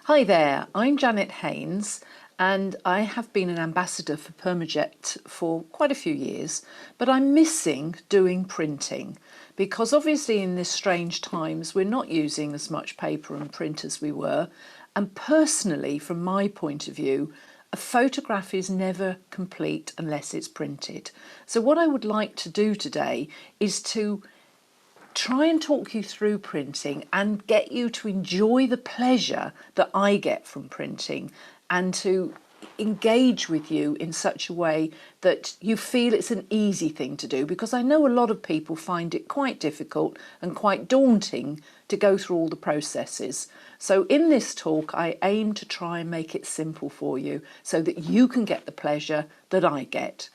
Hi there, I'm Janet Haines and I have been an ambassador for PermaJet for quite a few years, but I'm missing doing printing because obviously in this strange times we're not using as much paper and print as we were, and personally from my point of view a photograph is never complete unless it's printed. So what I would like to do today is to try and talk you through printing and get you to enjoy the pleasure that I get from printing and to engage with you in such a way that you feel it's an easy thing to do, because I know a lot of people find it quite difficult and quite daunting to go through all the processes. So in this talk I aim to try and make it simple for you so that you can get the pleasure that I get.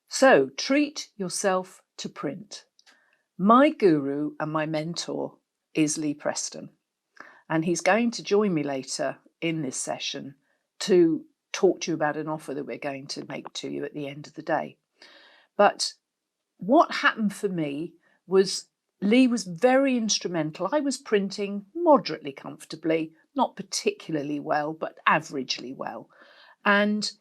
So treat yourself to print. My guru and my mentor is Leigh Preston, and he's going to join me later in this session to talk to you about an offer that we're going to make to you at the end of the day. But what happened for me was Leigh was very instrumental. I was printing moderately comfortably, not particularly well, but averagely well. And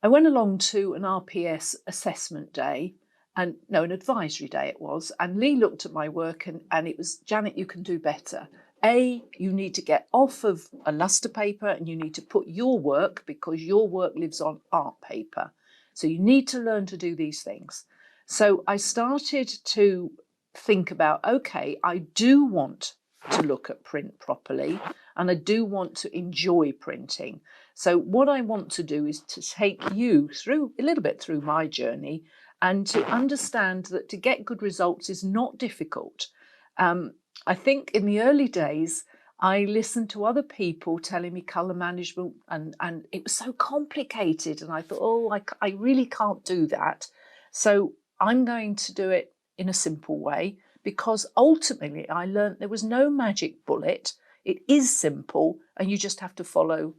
I went along to an RPS assessment day, and no, an advisory day it was, and Leigh looked at my work and it was, Janet, you can do better. You need to get off of a luster paper and you need to put your work, because your work lives on art paper. So you need to learn to do these things. So I started to think about, okay, I do want to look at print properly and I do want to enjoy printing. So what I want to do is to take you through a little bit through my journey and to understand that to get good results is not difficult. I think in the early days, I listened to other people telling me colour management and it was so complicated. And I thought, oh, I really can't do that. So I'm going to do it in a simple way, because ultimately I learned there was no magic bullet. It is simple and you just have to follow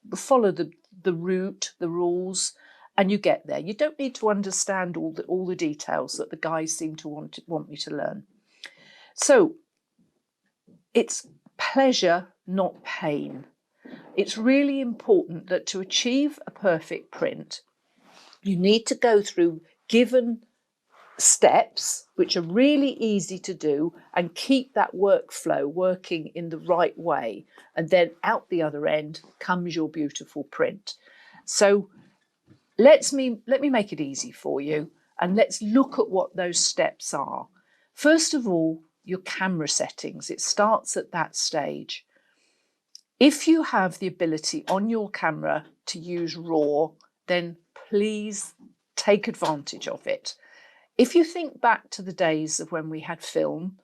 the route, the rules, and you get there. You don't need to understand all the details that the guys seem to want me to learn. So it's pleasure, not pain. It's really important that to achieve a perfect print, you need to go through given steps which are really easy to do and keep that workflow working in the right way, and then out the other end comes your beautiful print. So let me make it easy for you, and let's look at what those steps are. First of all, your camera settings. It starts at that stage. If you have the ability on your camera to use RAW, then please take advantage of it. If you think back to the days of when we had film,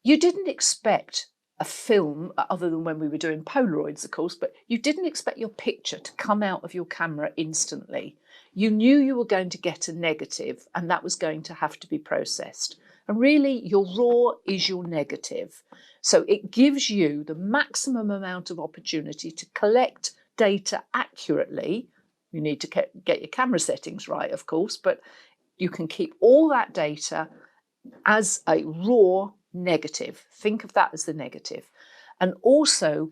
you didn't expect a film, other than when we were doing Polaroids, of course, but you didn't expect your picture to come out of your camera instantly. You knew you were going to get a negative and that was going to have to be processed. And really, your RAW is your negative. So it gives you the maximum amount of opportunity to collect data accurately. You need to get your camera settings right, of course, but you can keep all that data as a raw negative. Think of that as the negative. And also,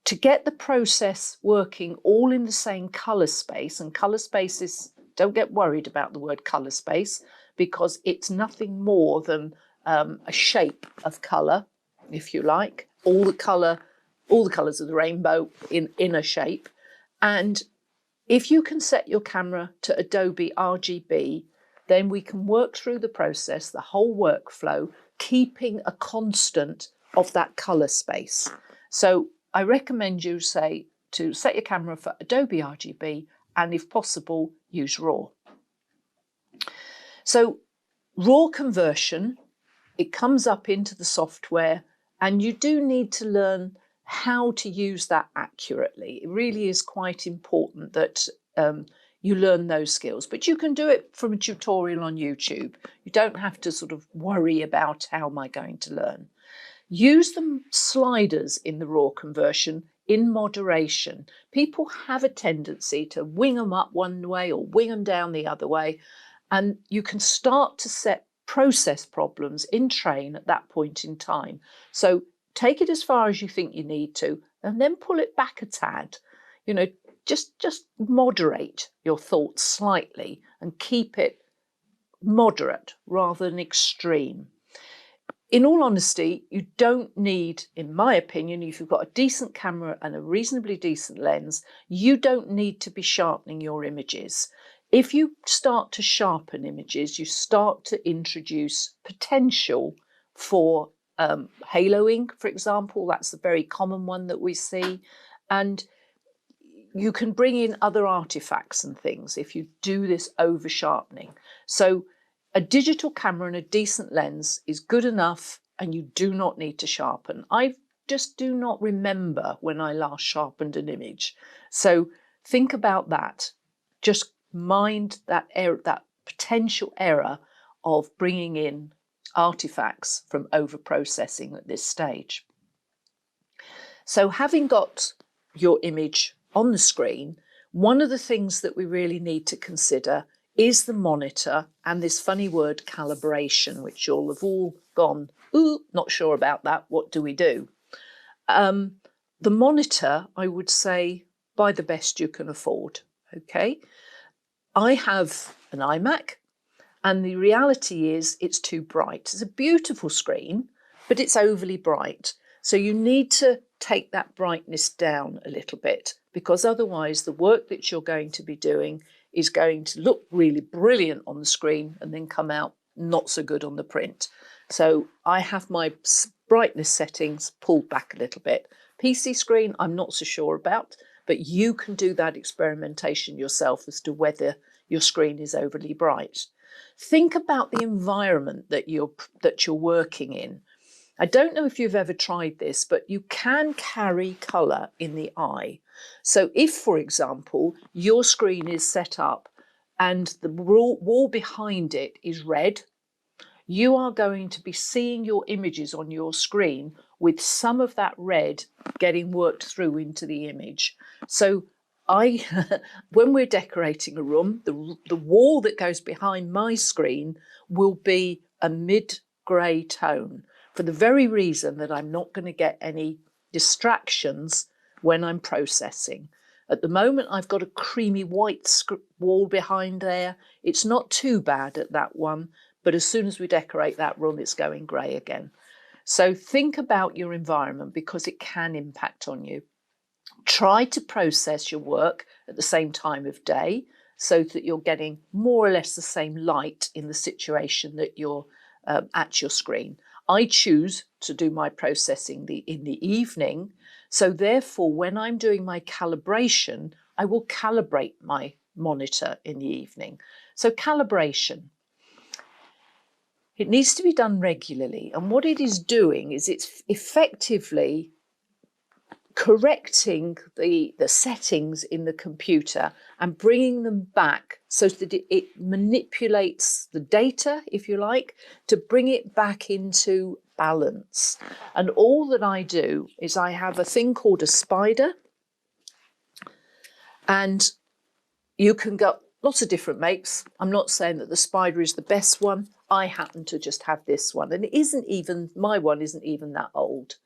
to get the process working all in the same colour space, and colour spaces, don't get worried about the word colour space, because it's nothing more than a shape of colour, if you like, all the colours of the rainbow in a shape. And if you can set your camera to Adobe RGB, then we can work through the process, the whole workflow, keeping a constant of that colour space. So I recommend you to set your camera for Adobe RGB, and if possible, use RAW. So RAW conversion, it comes up into the software, and you do need to learn how to use that accurately. It really is quite important that you learn those skills, but you can do it from a tutorial on YouTube. You don't have to sort of worry about how am I going to learn. Use the sliders in the RAW conversion in moderation. People have a tendency to wing them up one way or wing them down the other way. And you can start to set process problems in train at that point in time. So take it as far as you think you need to, and then pull it back a tad. You know, just moderate your thoughts slightly and keep it moderate rather than extreme. In all honesty, you don't need, in my opinion, if you've got a decent camera and a reasonably decent lens, you don't need to be sharpening your images. If you start to sharpen images, you start to introduce potential for haloing, for example. That's a very common one that we see. And you can bring in other artifacts and things if you do this over sharpening. So a digital camera and a decent lens is good enough, and you do not need to sharpen. I just do not remember when I last sharpened an image. So think about that. Just mind that error, that potential error of bringing in artifacts from over processing at this stage. So having got your image on the screen, one of the things that we really need to consider is the monitor and this funny word calibration, which you'll have all gone, ooh, not sure about that, what do we do? The monitor, I would say, buy the best you can afford, okay? I have an iMac, and the reality is it's too bright. It's a beautiful screen, but it's overly bright. So you need to take that brightness down a little bit, because otherwise the work that you're going to be doing is going to look really brilliant on the screen and then come out not so good on the print. So I have my brightness settings pulled back a little bit. PC screen, I'm not so sure about, but you can do that experimentation yourself as to whether your screen is overly bright. Think about the environment that you're working in. I don't know if you've ever tried this, but you can carry colour in the eye. So if, for example, your screen is set up and the wall behind it is red, you are going to be seeing your images on your screen with some of that red getting worked through into the image. So when we're decorating a room, the wall that goes behind my screen will be a mid-grey tone, for the very reason that I'm not going to get any distractions when I'm processing. At the moment, I've got a creamy white wall behind there. It's not too bad at that one, but as soon as we decorate that room, it's going grey again. So think about your environment, because it can impact on you. Try to process your work at the same time of day so that you're getting more or less the same light in the situation that you're at your screen. I choose to do my processing in the evening, so therefore when I'm doing my calibration, I will calibrate my monitor in the evening. So calibration, it needs to be done regularly, and what it is doing is it's effectively correcting the settings in the computer and bringing them back so that it manipulates the data, if you like, to bring it back into balance. And all that I do is I have a thing called a spider, and you can get lots of different makes. I'm not saying that the spider is the best one. I happen to just have this one, and it isn't even, my one isn't even that old.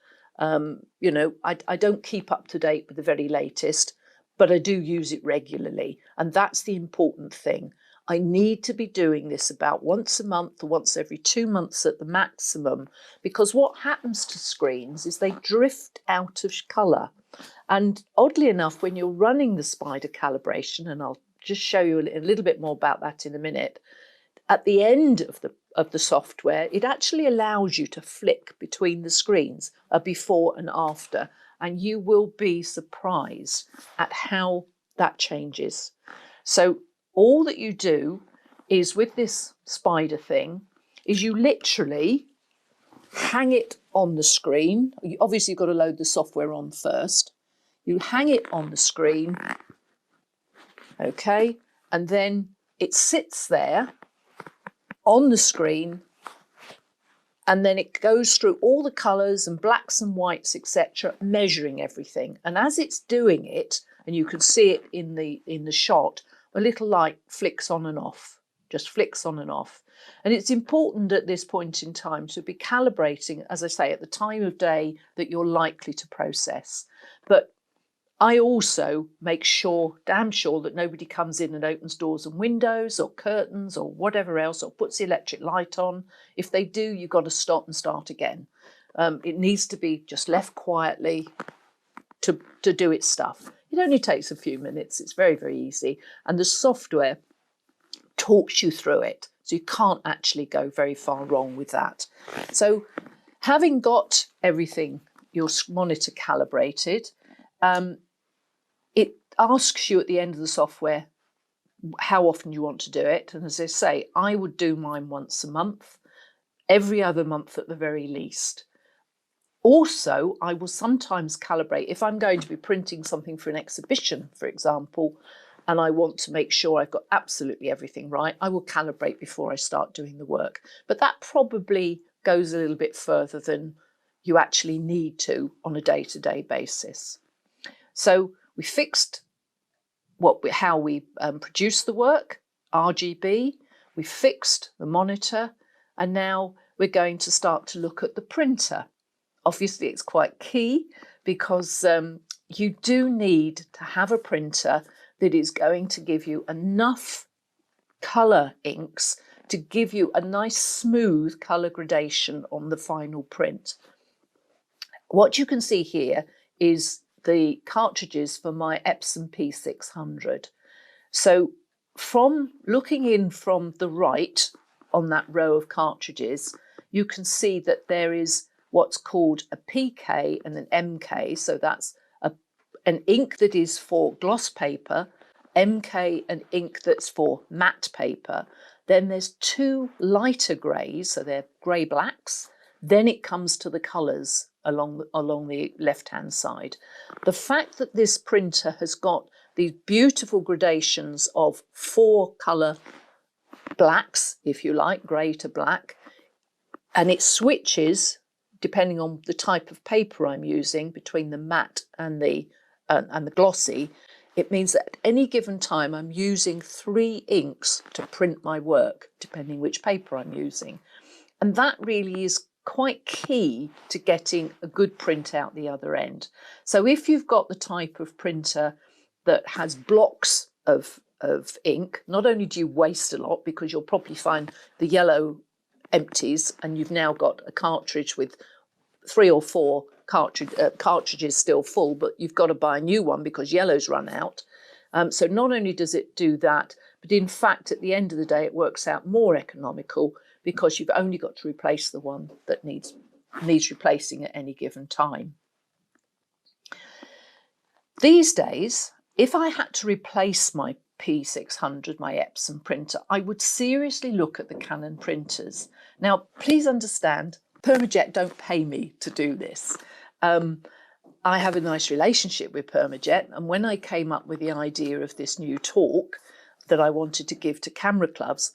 You know, I don't keep up to date with the very latest, but I do use it regularly. And that's the important thing. I need to be doing this about once a month or once every 2 months at the maximum, because what happens to screens is they drift out of colour. And oddly enough, when you're running the spider calibration, and I'll just show you a little bit more about that in a minute, at the end of the software, it actually allows you to flick between the screens, a before and after, and you will be surprised at how that changes. So all that you do is, with this spider thing, is you literally hang it on the screen. Obviously, you've got to load the software on first. You hang it on the screen, okay, and then it sits there on the screen, and then it goes through all the colours and blacks and whites, etc., measuring everything. And as it's doing it, and you can see it in the shot, a little light flicks on and off. just flicks on and off. And it's important at this point in time to be calibrating, as I say, at the time of day that you're likely to process. But I also make sure, damn sure, that nobody comes in and opens doors and windows or curtains or whatever else, or puts the electric light on. If they do, you've got to stop and start again. It needs to be just left quietly to do its stuff. It only takes a few minutes. It's very, very easy. And the software talks you through it. So you can't actually go very far wrong with that. So having got everything, your monitor calibrated, it asks you at the end of the software how often you want to do it. And as I say, I would do mine once a month, every other month at the very least. Also, I will sometimes calibrate if I'm going to be printing something for an exhibition, for example, and I want to make sure I've got absolutely everything right. I will calibrate before I start doing the work. But that probably goes a little bit further than you actually need to on a day-to-day basis. So we fixed how we produce the work, RGB, we fixed the monitor, and now we're going to start to look at the printer. Obviously, it's quite key because you do need to have a printer that is going to give you enough colour inks to give you a nice smooth colour gradation on the final print. What you can see here is the cartridges for my Epson P600. So from looking in from the right on that row of cartridges, you can see that there is what's called a PK and an MK. So that's an ink that is for gloss paper, MK an ink that's for matte paper. Then there's two lighter greys, so they're grey blacks. Then it comes to the colours along the left-hand side. The fact that this printer has got these beautiful gradations of 4 colour blacks, if you like, grey to black, and it switches depending on the type of paper I'm using between the matte and the glossy, it means that at any given time I'm using 3 inks to print my work, depending which paper I'm using. And that really is quite key to getting a good print out the other end. So if you've got the type of printer that has blocks of ink, not only do you waste a lot because you'll probably find the yellow empties and you've now got a cartridge with 3 or 4 cartridges still full, but you've got to buy a new one because yellow's run out. So not only does it do that, but in fact at the end of the day it works out more economical because you've only got to replace the one that needs replacing at any given time. These days, if I had to replace my P600, my Epson printer, I would seriously look at the Canon printers. Now, please understand, PermaJet don't pay me to do this. I have a nice relationship with PermaJet, and when I came up with the idea of this new talk that I wanted to give to camera clubs,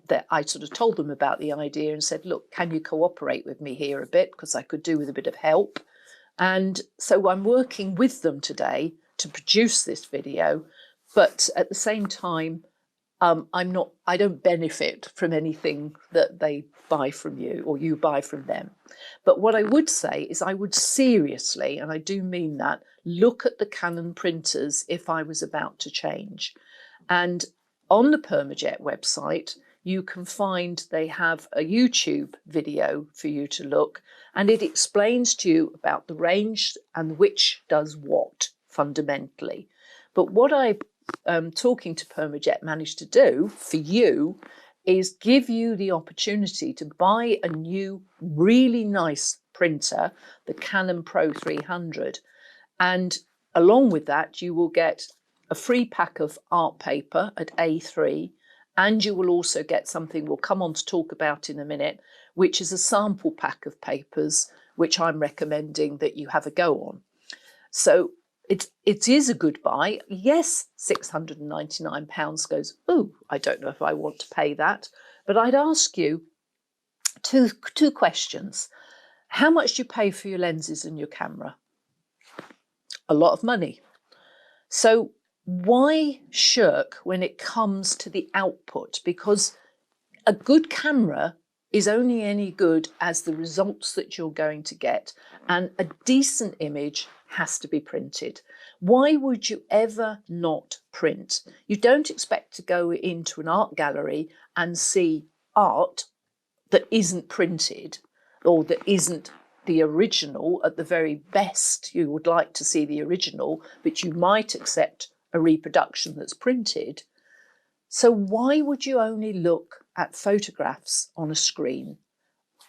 that I sort of told them about the idea and said, look, can you cooperate with me here a bit, because I could do with a bit of help. And so I'm working with them today to produce this video, but at the same time, I don't benefit from anything that they buy from you or you buy from them. But what I would say is I would seriously, and I do mean that, look at the Canon printers if I was about to change. And on the PermaJet website, you can find they have a YouTube video for you to look, and it explains to you about the range and which does what fundamentally. But what I talking to PermaJet managed to do for you is give you the opportunity to buy a new really nice printer, the Canon Pro 300, and along with that you will get a free pack of art paper at A3, and you will also get something we'll come on to talk about in a minute, which is a sample pack of papers which I'm recommending that you have a go on. So it is a good buy. Yes, £699 goes, ooh, I don't know if I want to pay that. But I'd ask you two questions. How much do you pay for your lenses and your camera? A lot of money. So why shirk when it comes to the output? Because a good camera is only any good as the results that you're going to get, and a decent image has to be printed. Why would you ever not print? You don't expect to go into an art gallery and see art that isn't printed or that isn't the original. At the very best, you would like to see the original, but you might accept a reproduction that's printed. So why would you only look at photographs on a screen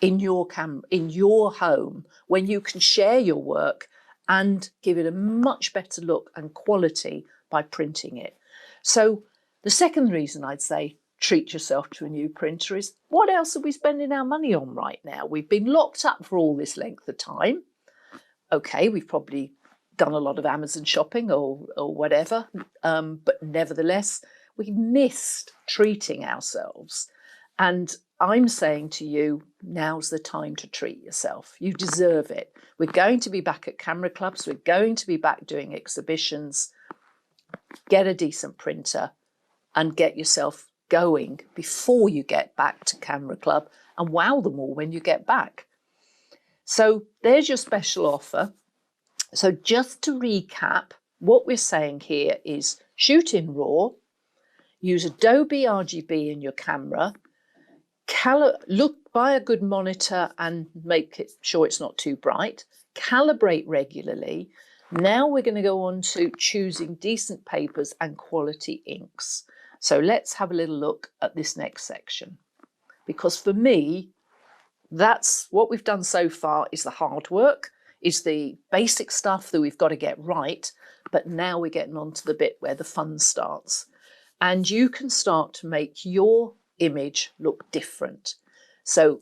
in your in your home when you can share your work and give it a much better look and quality by printing it? So the second reason I'd say treat yourself to a new printer is, what else are we spending our money on right now? We've been locked up for all this length of time. Okay, we've probably done a lot of Amazon shopping or whatever, but nevertheless, we missed treating ourselves. And I'm saying to you, now's the time to treat yourself. You deserve it. We're going to be back at camera clubs. We're going to be back doing exhibitions. Get a decent printer and get yourself going before you get back to camera club, and wow them all when you get back. So there's your special offer. So just to recap, what we're saying here is shoot in RAW, use Adobe RGB in your camera, buy a good monitor and make sure it's not too bright, calibrate regularly. Now we're going to go on to choosing decent papers and quality inks. So let's have a little look at this next section, because for me, that's what we've done so far is the hard work, is the basic stuff that we've got to get right. But now we're getting on to the bit where the fun starts. And you can start to make your image look different. So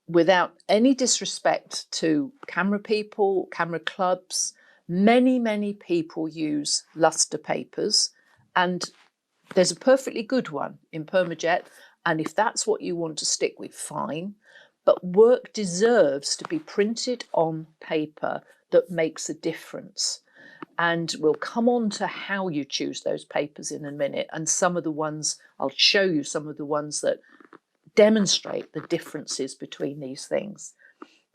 without any disrespect to camera people, camera clubs, many people use luster papers, and there's a perfectly good one in PermaJet. And if that's what you want to stick with, fine. But work deserves to be printed on paper that makes a difference. And we'll come on to how you choose those papers in a minute. And some of the ones, I'll show you some of the ones that demonstrate the differences between these things.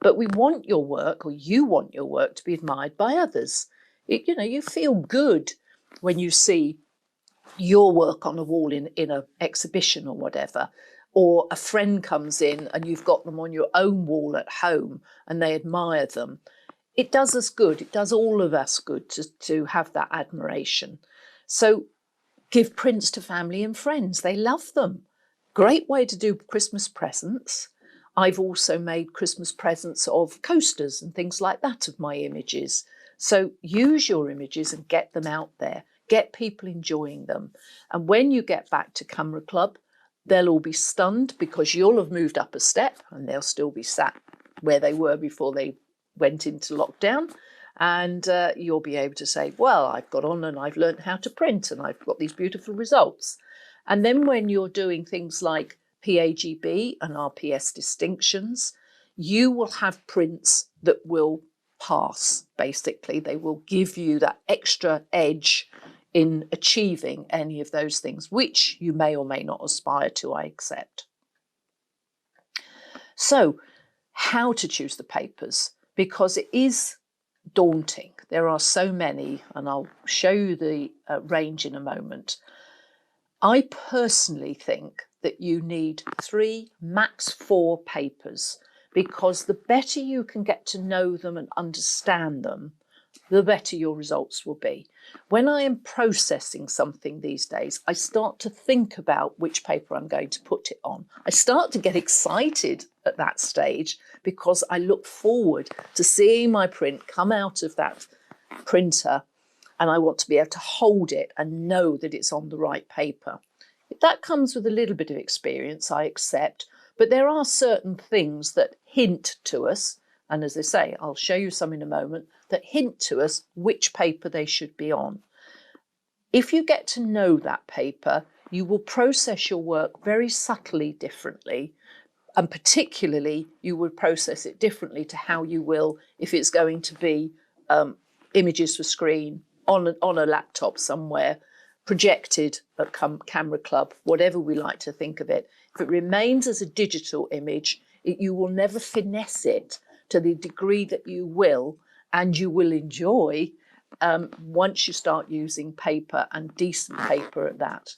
But we want your work, or you want your work, to be admired by others. You feel good when you see your work on a wall in an exhibition or whatever, or a friend comes in and you've got them on your own wall at home and they admire them. It does us good. It does all of us good to have that admiration. So give prints to family and friends. They love them. Great way to do Christmas presents. I've also made Christmas presents of coasters and things like that of my images. So use your images and get them out there. Get people enjoying them. And when you get back to Camera Club, they'll all be stunned because you'll have moved up a step and they'll still be sat where they were before they went into lockdown. And you'll be able to say, well, I've got on and I've learned how to print and I've got these beautiful results. And then when you're doing things like PAGB and RPS distinctions, you will have prints that will pass, basically. They will give you that extra edge in achieving any of those things, which you may or may not aspire to, I accept. So how to choose the papers, because it is daunting. There are so many, and I'll show you the range in a moment. I personally think that you need 3, max 4 papers, because the better you can get to know them and understand them, the better your results will be. When I am processing something these days, I start to think about which paper I'm going to put it on. I start to get excited at that stage because I look forward to seeing my print come out of that printer, and I want to be able to hold it and know that it's on the right paper. That comes with a little bit of experience, I accept, but there are certain things that hint to us, and as I say, I'll show you some in a moment, that hint to us which paper they should be on. If you get to know that paper, you will process your work very subtly differently, and particularly you will process it differently to how you will if it's going to be images for screen on a laptop somewhere, projected at camera club, whatever we like to think of it. If it remains as a digital image, you will never finesse it to the degree that you will, and you will enjoy once you start using paper, and decent paper at that.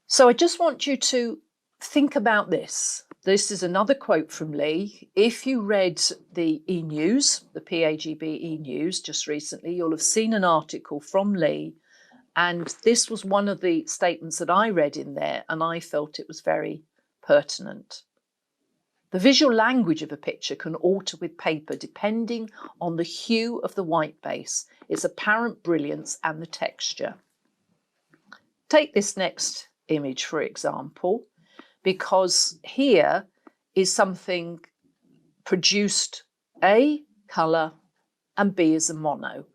So I just want you to think about this. This is another quote from Leigh. If you read the e-news, the PAGB e-news just recently, you'll have seen an article from Leigh, and this was one of the statements that I read in there, and I felt it was very pertinent. The visual language of a picture can alter with paper depending on the hue of the white base, its apparent brilliance and the texture. Take this next image, for example, because here is something produced A, colour, and B as a mono.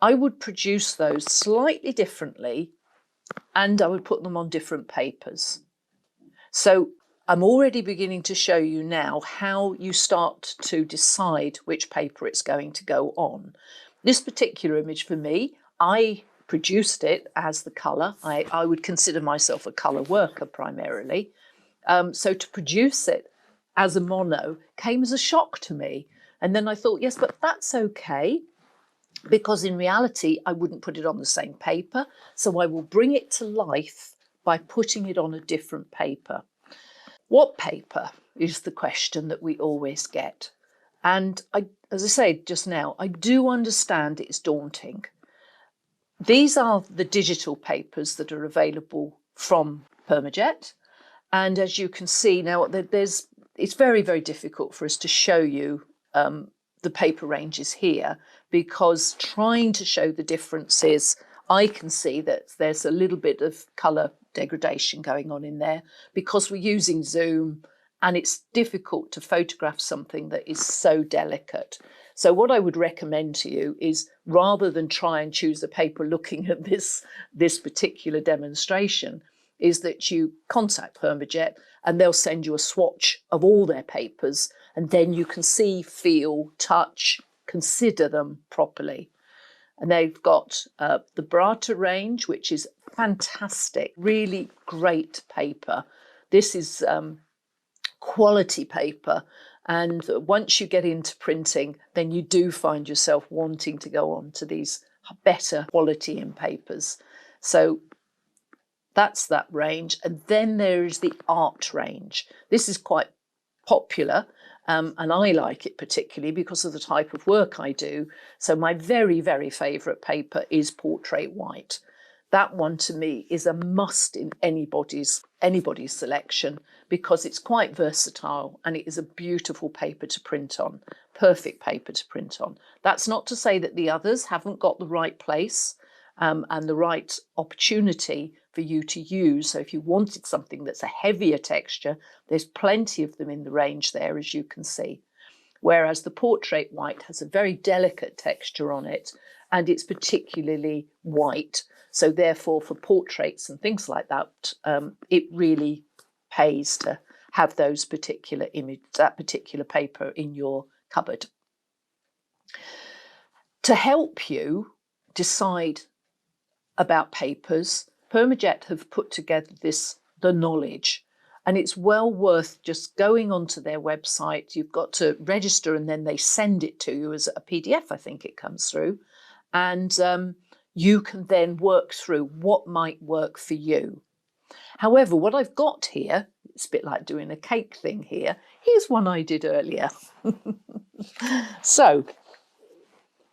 I would produce those slightly differently, and I would put them on different papers. So I'm already beginning to show you now how you start to decide which paper it's going to go on. This particular image for me, I produced it as the colour. I would consider myself a colour worker primarily. So to produce it as a mono came as a shock to me. And then I thought, yes, but that's okay, because in reality, I wouldn't put it on the same paper. So I will bring it to life by putting it on a different paper. What paper is the question that we always get. And as I said just now, I do understand it's daunting. These are the digital papers that are available from PermaJet. And as you can see now, it's very, very difficult for us to show you the paper ranges here, because trying to show the differences, I can see that there's a little bit of colour degradation going on in there because we're using zoom, and it's difficult to photograph something that is so delicate. So what I would recommend to you is, rather than try and choose a paper looking at this particular demonstration, is that you contact PermaJet and they'll send you a swatch of all their papers, and then you can see, feel, touch, consider them properly. And they've got the Brata range, which is fantastic, really great paper. This is quality paper. And once you get into printing, then you do find yourself wanting to go on to these better quality in papers. So that's that range. And then there is the art range. This is quite popular. And I like it particularly because of the type of work I do. So my very, very favourite paper is Portrait White. That one to me is a must in anybody's selection, because it's quite versatile and it is a beautiful paper to print on, perfect paper to print on. That's not to say that the others haven't got the right place and the right opportunity for you to use. So if you wanted something that's a heavier texture, there's plenty of them in the range there, as you can see. Whereas the Portrait White has a very delicate texture on it, and it's particularly white. So therefore, for portraits and things like that, it really pays to have that particular paper in your cupboard. To help you decide about papers, PermaJet have put together the knowledge, and it's well worth just going onto their website. You've got to register, and then they send it to you as a PDF, I think it comes through, and you can then work through what might work for you. However, what I've got here, it's a bit like doing a cake thing here. Here's one I did earlier. So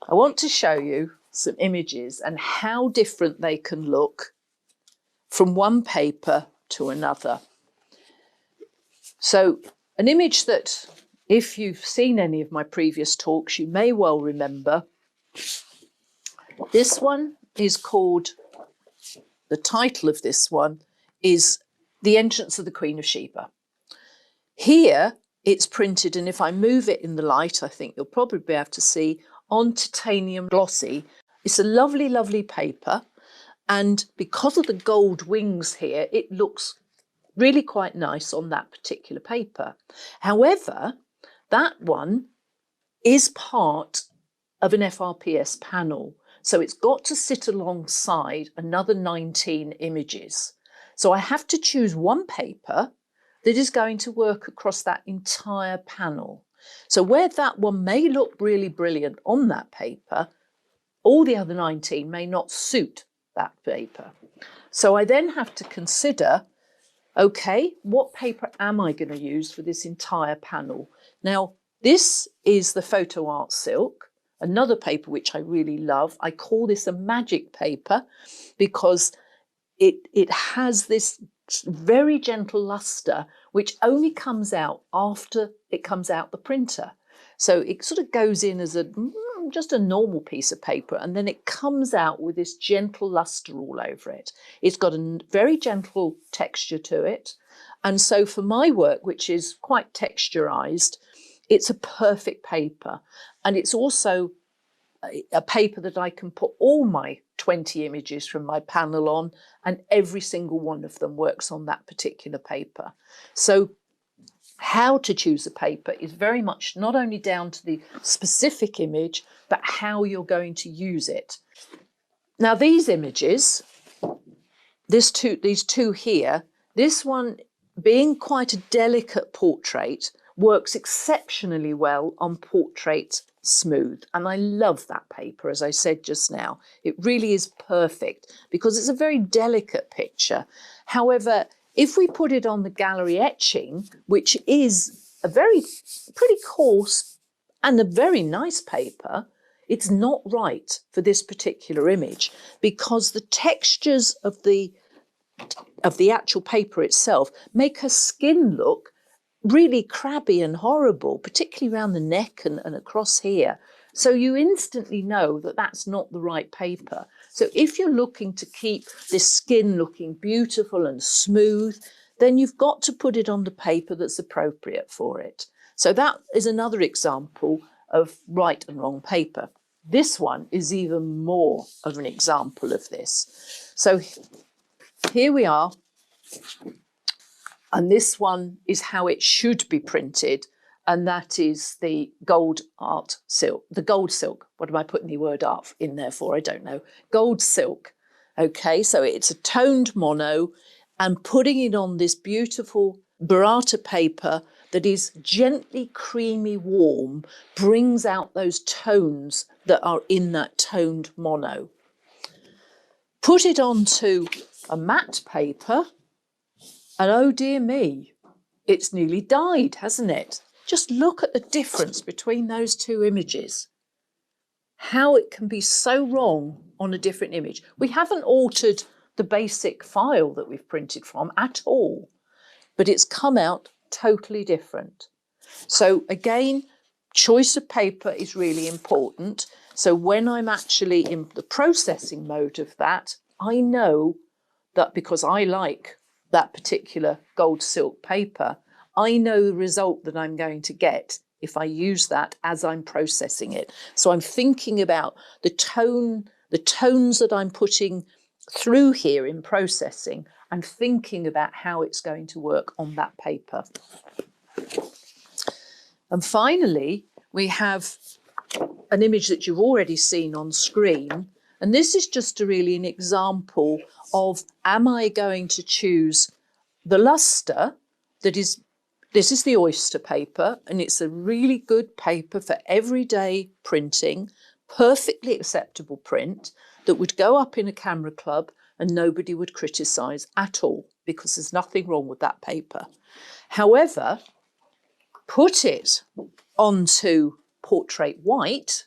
I want to show you some images and how different they can look from one paper to another. So an image that, if you've seen any of my previous talks, you may well remember. This one is called, the title of this one is The Entrance of the Queen of Sheba. Here it's printed, and if I move it in the light, I think you'll probably be able to see, on titanium glossy. It's a lovely, lovely paper. And because of the gold wings here, it looks really quite nice on that particular paper. However, that one is part of an FRPS panel. So it's got to sit alongside another 19 images. So I have to choose one paper that is going to work across that entire panel. So where that one may look really brilliant on that paper, all the other 19 may not suit that paper. So I then have to consider, okay, what paper am I going to use for this entire panel? Now, this is the Photo Art Silk, another paper which I really love. I call this a magic paper because it has this very gentle luster, which only comes out after it comes out the printer. So it sort of goes in as just a normal piece of paper, and then it comes out with this gentle luster all over it. It's got a very gentle texture to it. And so for my work, which is quite texturized, it's a perfect paper. And it's also a paper that I can put all my 20 images from my panel on, and every single one of them works on that particular paper. So how to choose a paper is very much not only down to the specific image, but how you're going to use it. Now these images, these two here, this one being quite a delicate portrait, works exceptionally well on Portrait Smooth. And I love that paper, as I said just now. It really is perfect because it's a very delicate picture. However, if we put it on the gallery etching, which is a pretty coarse and a very nice paper, it's not right for this particular image because the textures of the actual paper itself make her skin look really crabby and horrible, particularly around the neck and across here. So you instantly know that that's not the right paper. So if you're looking to keep this skin looking beautiful and smooth, then you've got to put it on the paper that's appropriate for it. So that is another example of right and wrong paper. This one is even more of an example of this. So here we are. And this one is how it should be printed. And that is the gold art silk, the gold silk. What am I putting the word art in there for? I don't know. Gold silk. Okay, so it's a toned mono and putting it on this beautiful burrata paper that is gently creamy warm, brings out those tones that are in that toned mono. Put it onto a matte paper. And oh dear me, it's nearly died, hasn't it? Just look at the difference between those two images. How it can be so wrong on a different image. We haven't altered the basic file that we've printed from at all, but it's come out totally different. So again, choice of paper is really important. So when I'm actually in the processing mode of that, I know that because I like that particular gold silk paper, I know the result that I'm going to get if I use that as I'm processing it. So I'm thinking about the tones that I'm putting through here in processing and thinking about how it's going to work on that paper. And finally, we have an image that you've already seen on screen. And this is just really an example of, am I going to choose the luster that is, this is the oyster paper, and it's a really good paper for everyday printing, perfectly acceptable print that would go up in a camera club and nobody would criticise at all because there's nothing wrong with that paper. However, put it onto Portrait White,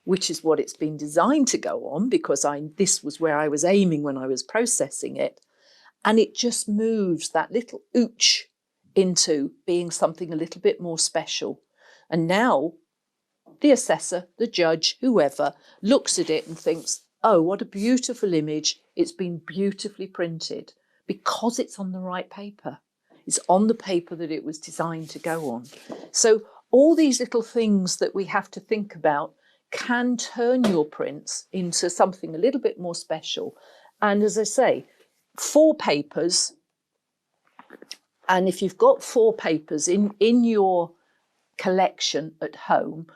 which is what it's been designed to go on because this was where I was aiming when I was processing it. And it just moves that little ooch into being something a little bit more special. And now the assessor, the judge, whoever, looks at it and thinks, oh, what a beautiful image. It's been beautifully printed because it's on the right paper. It's on the paper that it was designed to go on. So all these little things that we have to think about can turn your prints into something a little bit more special. And as I say, 4 papers, and if you've got 4 papers in your collection at home,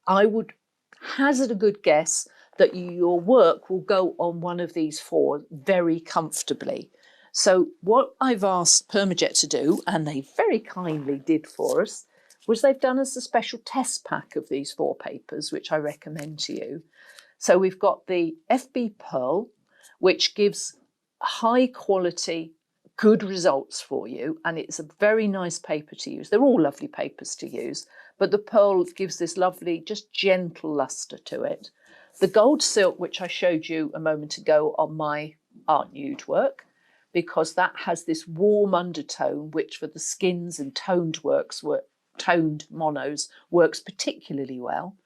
I would hazard a good guess that your work will go on one of these 4 very comfortably. So what I've asked PermaJet to do, and they very kindly did for us, was they've done us a special test pack of these 4 papers, which I recommend to you. So we've got the FB Pearl, which gives high quality, good results for you, and it's a very nice paper to use. They're all lovely papers to use, but the Pearl gives this lovely, just gentle luster to it. The Gold Silk, which I showed you a moment ago on my Art Nude work, because that has this warm undertone, which for the skins and toned monos works particularly well.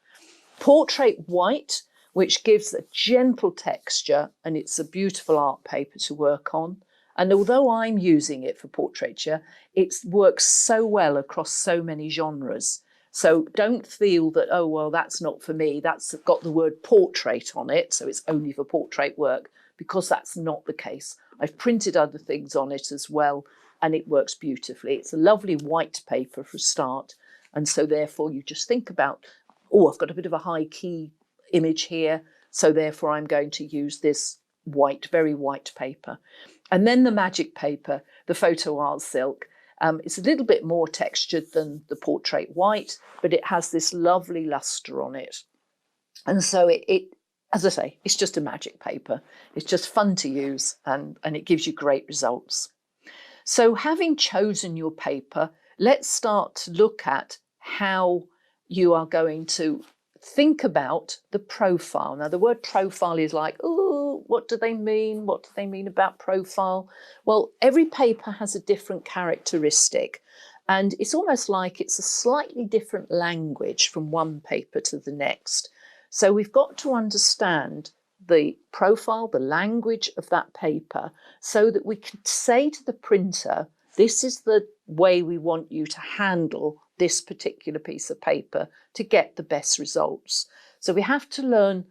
Portrait White, which gives a gentle texture, and it's a beautiful art paper to work on. And although I'm using it for portraiture, it works so well across so many genres. So don't feel that, oh, well, that's not for me. That's got the word portrait on it, so it's only for portrait work, because that's not the case. I've printed other things on it as well, and it works beautifully. It's a lovely white paper for a start. And so therefore you just think about, oh, I've got a bit of a high key image here, so therefore I'm going to use this white, very white paper. And then the magic paper, the Photo Art Silk. It's a little bit more textured than the Portrait White, but it has this lovely luster on it. And so it, as I say, it's just a magic paper. It's just fun to use, and it gives you great results. So having chosen your paper, let's start to look at how you are going to think about the profile. Now, the word profile is like, oh, what do they mean? What do they mean about profile? Well, every paper has a different characteristic, and it's almost like it's a slightly different language from one paper to the next. So we've got to understand the profile, the language of that paper, so that we can say to the printer, this is the way we want you to handle this particular piece of paper to get the best results. So we have to learn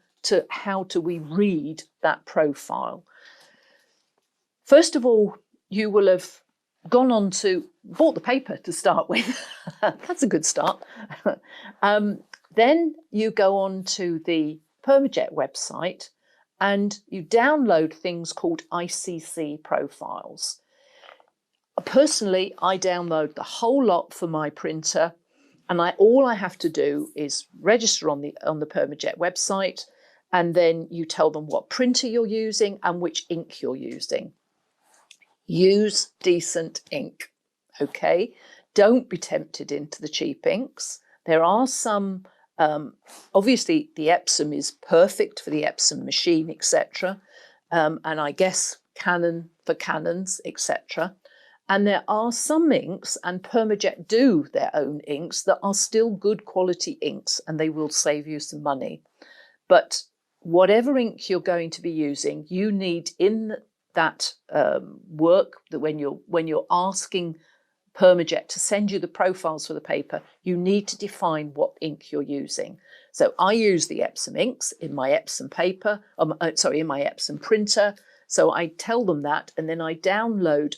how do we read that profile. First of all, you will have gone on to bought the paper to start with. That's a good start. Then you go on to the PermaJet website and you download things called ICC profiles. Personally, I download the whole lot for my printer, and all I have to do is register on the PermaJet website, and then you tell them what printer you're using and which ink you're using. Use decent ink, okay? Don't be tempted into the cheap inks. There are some, obviously the Epsom is perfect for the Epsom machine, etc. And I guess Canon for Canons, etc. And there are some inks, and PermaJet do their own inks, that are still good quality inks, and they will save you some money. But whatever ink you're going to be using, you need in that work, that when you're asking PermaJet to send you the profiles for the paper, you need to define what ink you're using. So I use the Epsom inks in my Epsom paper, in my Epsom printer. So I tell them that, and then I download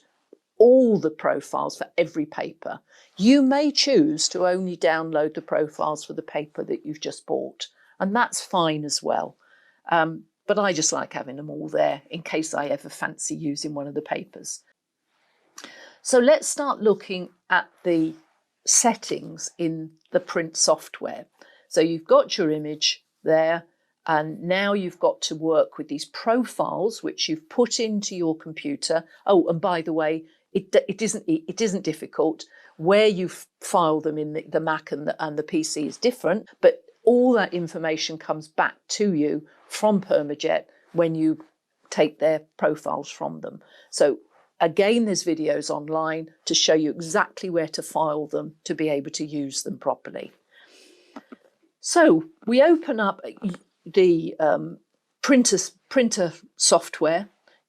all the profiles for every paper. You may choose to only download the profiles for the paper that you've just bought, and that's fine as well. But I just like having them all there in case I ever fancy using one of the papers. So let's start looking at the settings in the print software. So you've got your image there, and now you've got to work with these profiles which you've put into your computer. Oh, and by the way, it isn't difficult. Where you file them in the Mac and the PC is different, but all that information comes back to you from PermaJet when you take their profiles from them. So again, there's videos online to show you exactly where to file them to be able to use them properly. So we open up the printer software.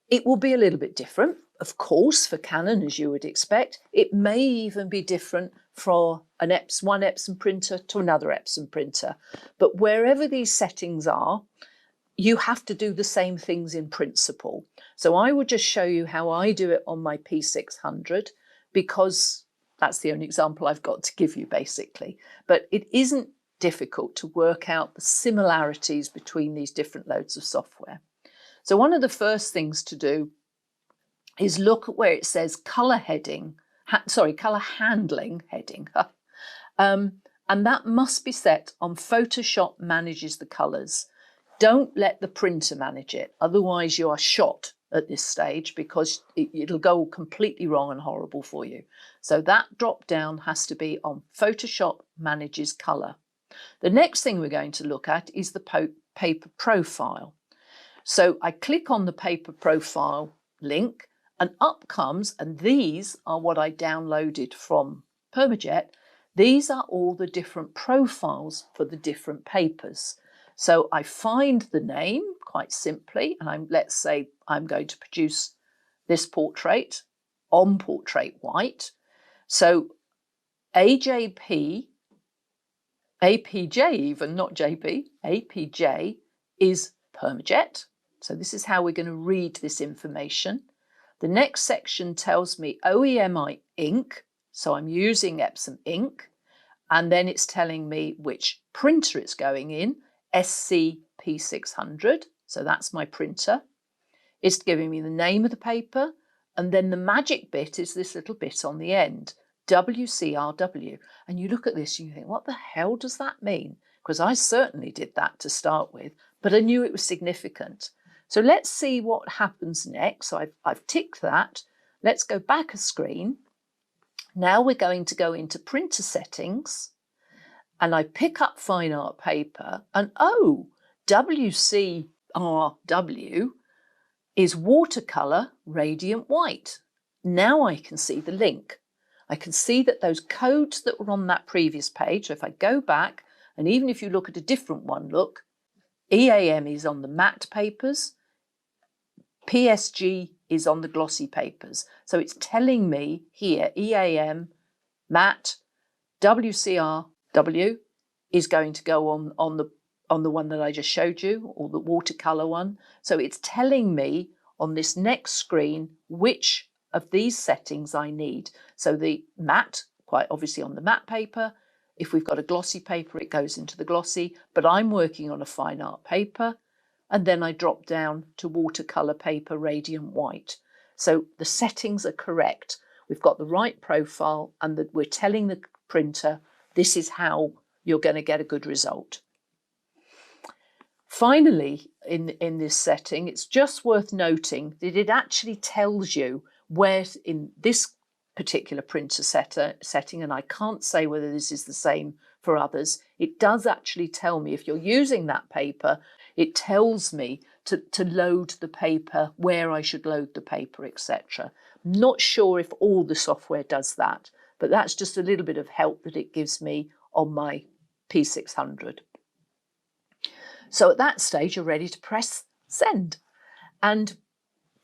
It will be a little bit different, of course, for Canon, as you would expect. It may even be different for one Epsom printer to another Epsom printer. But wherever these settings are, you have to do the same things in principle. So I will just show you how I do it on my P600, because that's the only example I've got to give you, basically. But it isn't difficult to work out the similarities between these different loads of software. So one of the first things to do is look at where it says color heading, color handling heading. And that must be set on Photoshop manages the colors. Don't let the printer manage it. Otherwise you are shot at this stage, because it'll go completely wrong and horrible for you. So that drop down has to be on Photoshop manages color. The next thing we're going to look at is the paper profile. So I click on the paper profile link and up comes, and these are what I downloaded from PermaJet. These are all the different profiles for the different papers. So I find the name quite simply, and let's say I'm going to produce this portrait on portrait white. So APJ even, not JP, APJ is PermaJet. So this is how we're going to read this information. The next section tells me OEMI ink. So I'm using Epsom ink. And then it's telling me which printer it's going in, SCP600. So that's my printer. It's giving me the name of the paper. And then the magic bit is this little bit on the end, WCRW. And you look at this and you think, what the hell does that mean? Because I certainly did that to start with, but I knew it was significant. So let's see what happens next. So I've ticked that. Let's go back a screen. Now we're going to go into printer settings, and I pick up fine art paper, and oh, WCRW is watercolor radiant white. Now I can see the link. I can see that those codes that were on that previous page, so if I go back, and even if you look at a different one, look, EAM is on the matte papers, PSG is on the glossy papers. So it's telling me here, EAM, matte, WCRW is going to go on the one that I just showed you, or the watercolor one. So it's telling me on this next screen which of these settings I need. So the matte, quite obviously on the matte paper. If we've got a glossy paper, it goes into the glossy, but I'm working on a fine art paper. And then I drop down to watercolor paper radiant white. So the settings are correct. We've got the right profile, and that we're telling the printer this is how you're going to get a good result. Finally, in this setting, it's just worth noting that it actually tells you where in this particular printer setting, and I can't say whether this is the same for others, it does actually tell me if you're using that paper, it tells me to load the paper, where I should load the paper, etc. Not sure if all the software does that, but that's just a little bit of help that it gives me on my P600. So at that stage, you're ready to press send. And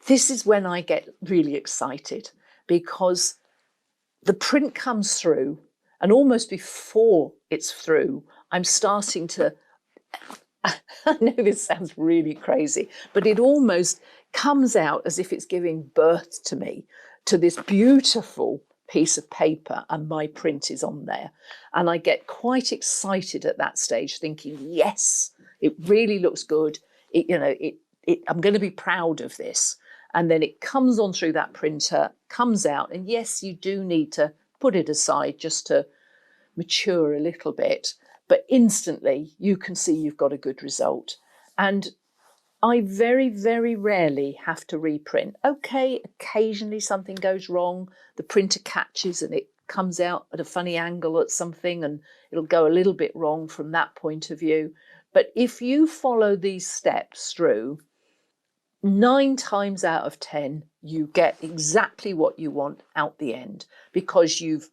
this is when I get really excited, because the print comes through, and almost before it's through, I'm starting to, I know this sounds really crazy, but it almost comes out as if it's giving birth to me, to this beautiful piece of paper, and my print is on there. And I get quite excited at that stage, thinking, yes, it really looks good. I'm going to be proud of this. And then it comes on through that printer, comes out, and yes, you do need to put it aside just to mature a little bit, but instantly you can see you've got a good result. And I very, very rarely have to reprint. Okay, occasionally something goes wrong, the printer catches and it comes out at a funny angle at something, and it'll go a little bit wrong from that point of view. But if you follow these steps through, 9 times out of 10, you get exactly what you want out the end, because you've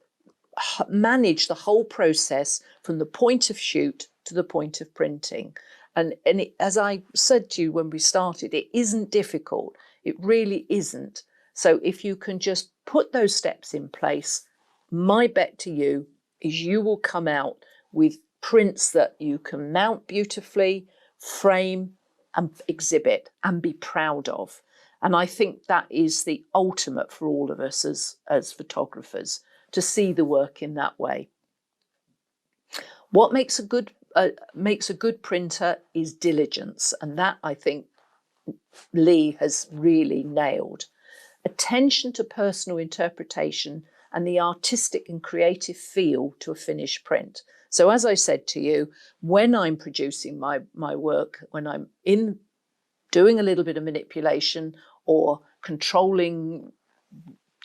managed the whole process from the point of shoot to the point of printing. And as I said to you when we started, it isn't difficult. It really isn't. So if you can just put those steps in place, my bet to you is you will come out with prints that you can mount beautifully, frame, and exhibit and be proud of. And I think that is the ultimate for all of us as photographers, to see the work in that way. What makes a good makes a good printer is diligence, and that I think Leigh has really nailed. Attention to personal interpretation and the artistic and creative feel to a finished print. So as I said to you, when I'm producing my work, when I'm in doing a little bit of manipulation or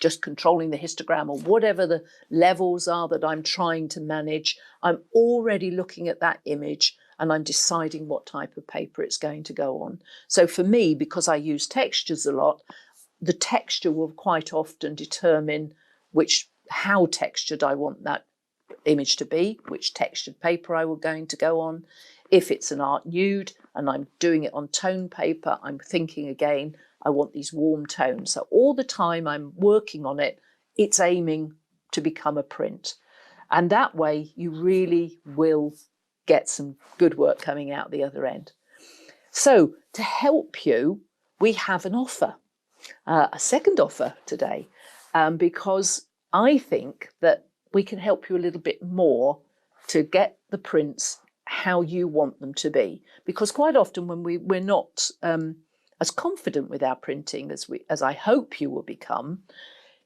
just controlling the histogram or whatever the levels are that I'm trying to manage, I'm already looking at that image and I'm deciding what type of paper it's going to go on. So for me, because I use textures a lot, the texture will quite often determine how textured I want that image to be, which textured paper I will going to go on. If it's an art nude and I'm doing it on tone paper, I'm thinking again, I want these warm tones. So all the time I'm working on it, it's aiming to become a print. And that way you really will get some good work coming out the other end. So to help you, we have an offer, a second offer today, because I think that we can help you a little bit more to get the prints how you want them to be. Because quite often when we're not as confident with our printing as I hope you will become,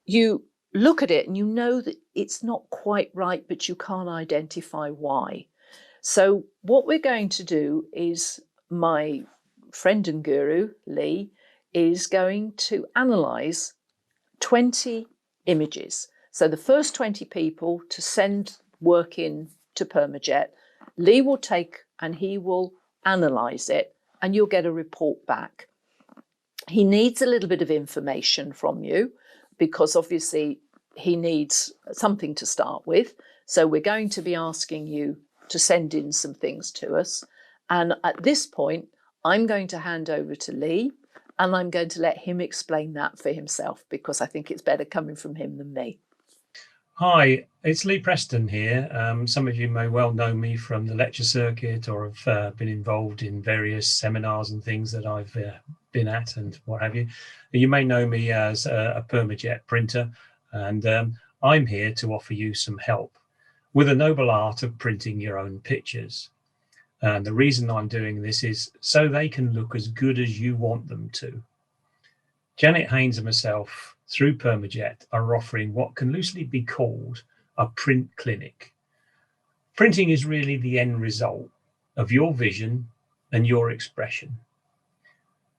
you look at it and you know that it's not quite right, but you can't identify why. So what we're going to do is my friend and guru, Leigh, is going to analyse 20 images. So the first 20 people to send work in to PermaJet, Leigh will take and he will analyse it and you'll get a report back. He needs a little bit of information from you because obviously he needs something to start with. So we're going to be asking you to send in some things to us. And at this point, I'm going to hand over to Leigh and I'm going to let him explain that for himself because I think it's better coming from him than me. Hi, it's Leigh Preston here. Some of you may well know me from the lecture circuit or have been involved in various seminars and things that I've been at and what have you. You may know me as a PermaJet printer, and I'm here to offer you some help with the noble art of printing your own pictures. And the reason I'm doing this is so they can look as good as you want them to. Janet Haines and myself, through PermaJet, are offering what can loosely be called a print clinic. Printing is really the end result of your vision and your expression.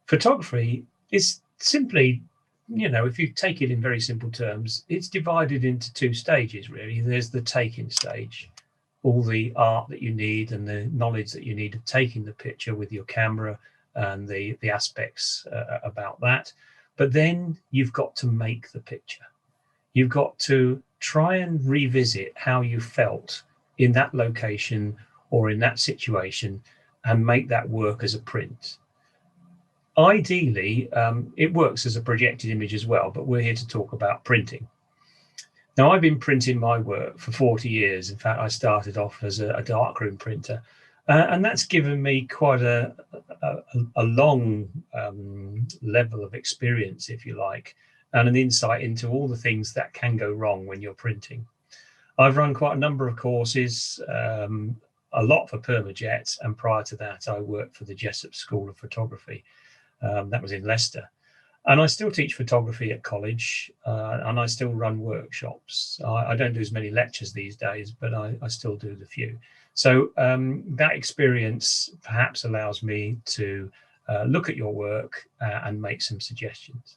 Photography is simply, if you take it in very simple terms, it's divided into two stages, really. There's the taking stage, all the art that you need and the knowledge that you need of taking the picture with your camera and the aspects about that. But then you've got to make the picture. You've got to try and revisit how you felt in that location or in that situation and make that work as a print. Ideally, it works as a projected image as well, but we're here to talk about printing. Now, I've been printing my work for 40 years. In fact, I started off as a darkroom printer. And that's given me quite a long level of experience, if you like, and an insight into all the things that can go wrong when you're printing. I've run quite a number of courses, a lot for PermaJet, and prior to that, I worked for the Jessup School of Photography. That was in Leicester. And I still teach photography at college, and I still run workshops. I don't do as many lectures these days, but I still do the few. So that experience perhaps allows me to look at your work and make some suggestions.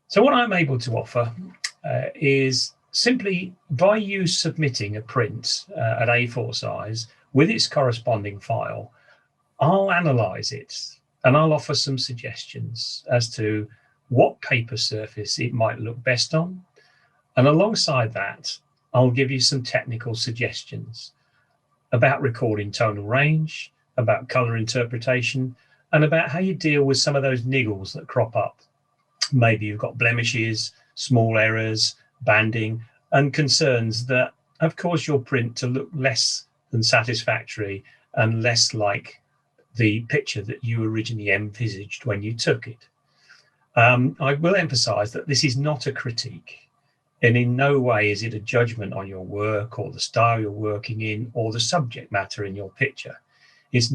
So what I'm able to offer is simply by you submitting a print at A4 size with its corresponding file, I'll analyse it and I'll offer some suggestions as to what paper surface it might look best on. And alongside that, I'll give you some technical suggestions about recording tonal range, about colour interpretation, and about how you deal with some of those niggles that crop up. Maybe you've got blemishes, small errors, banding, and concerns that have caused your print to look less than satisfactory and less like the picture that you originally envisaged when you took it. I will emphasise that this is not a critique. And in no way is it a judgment on your work or the style you're working in or the subject matter in your picture. It's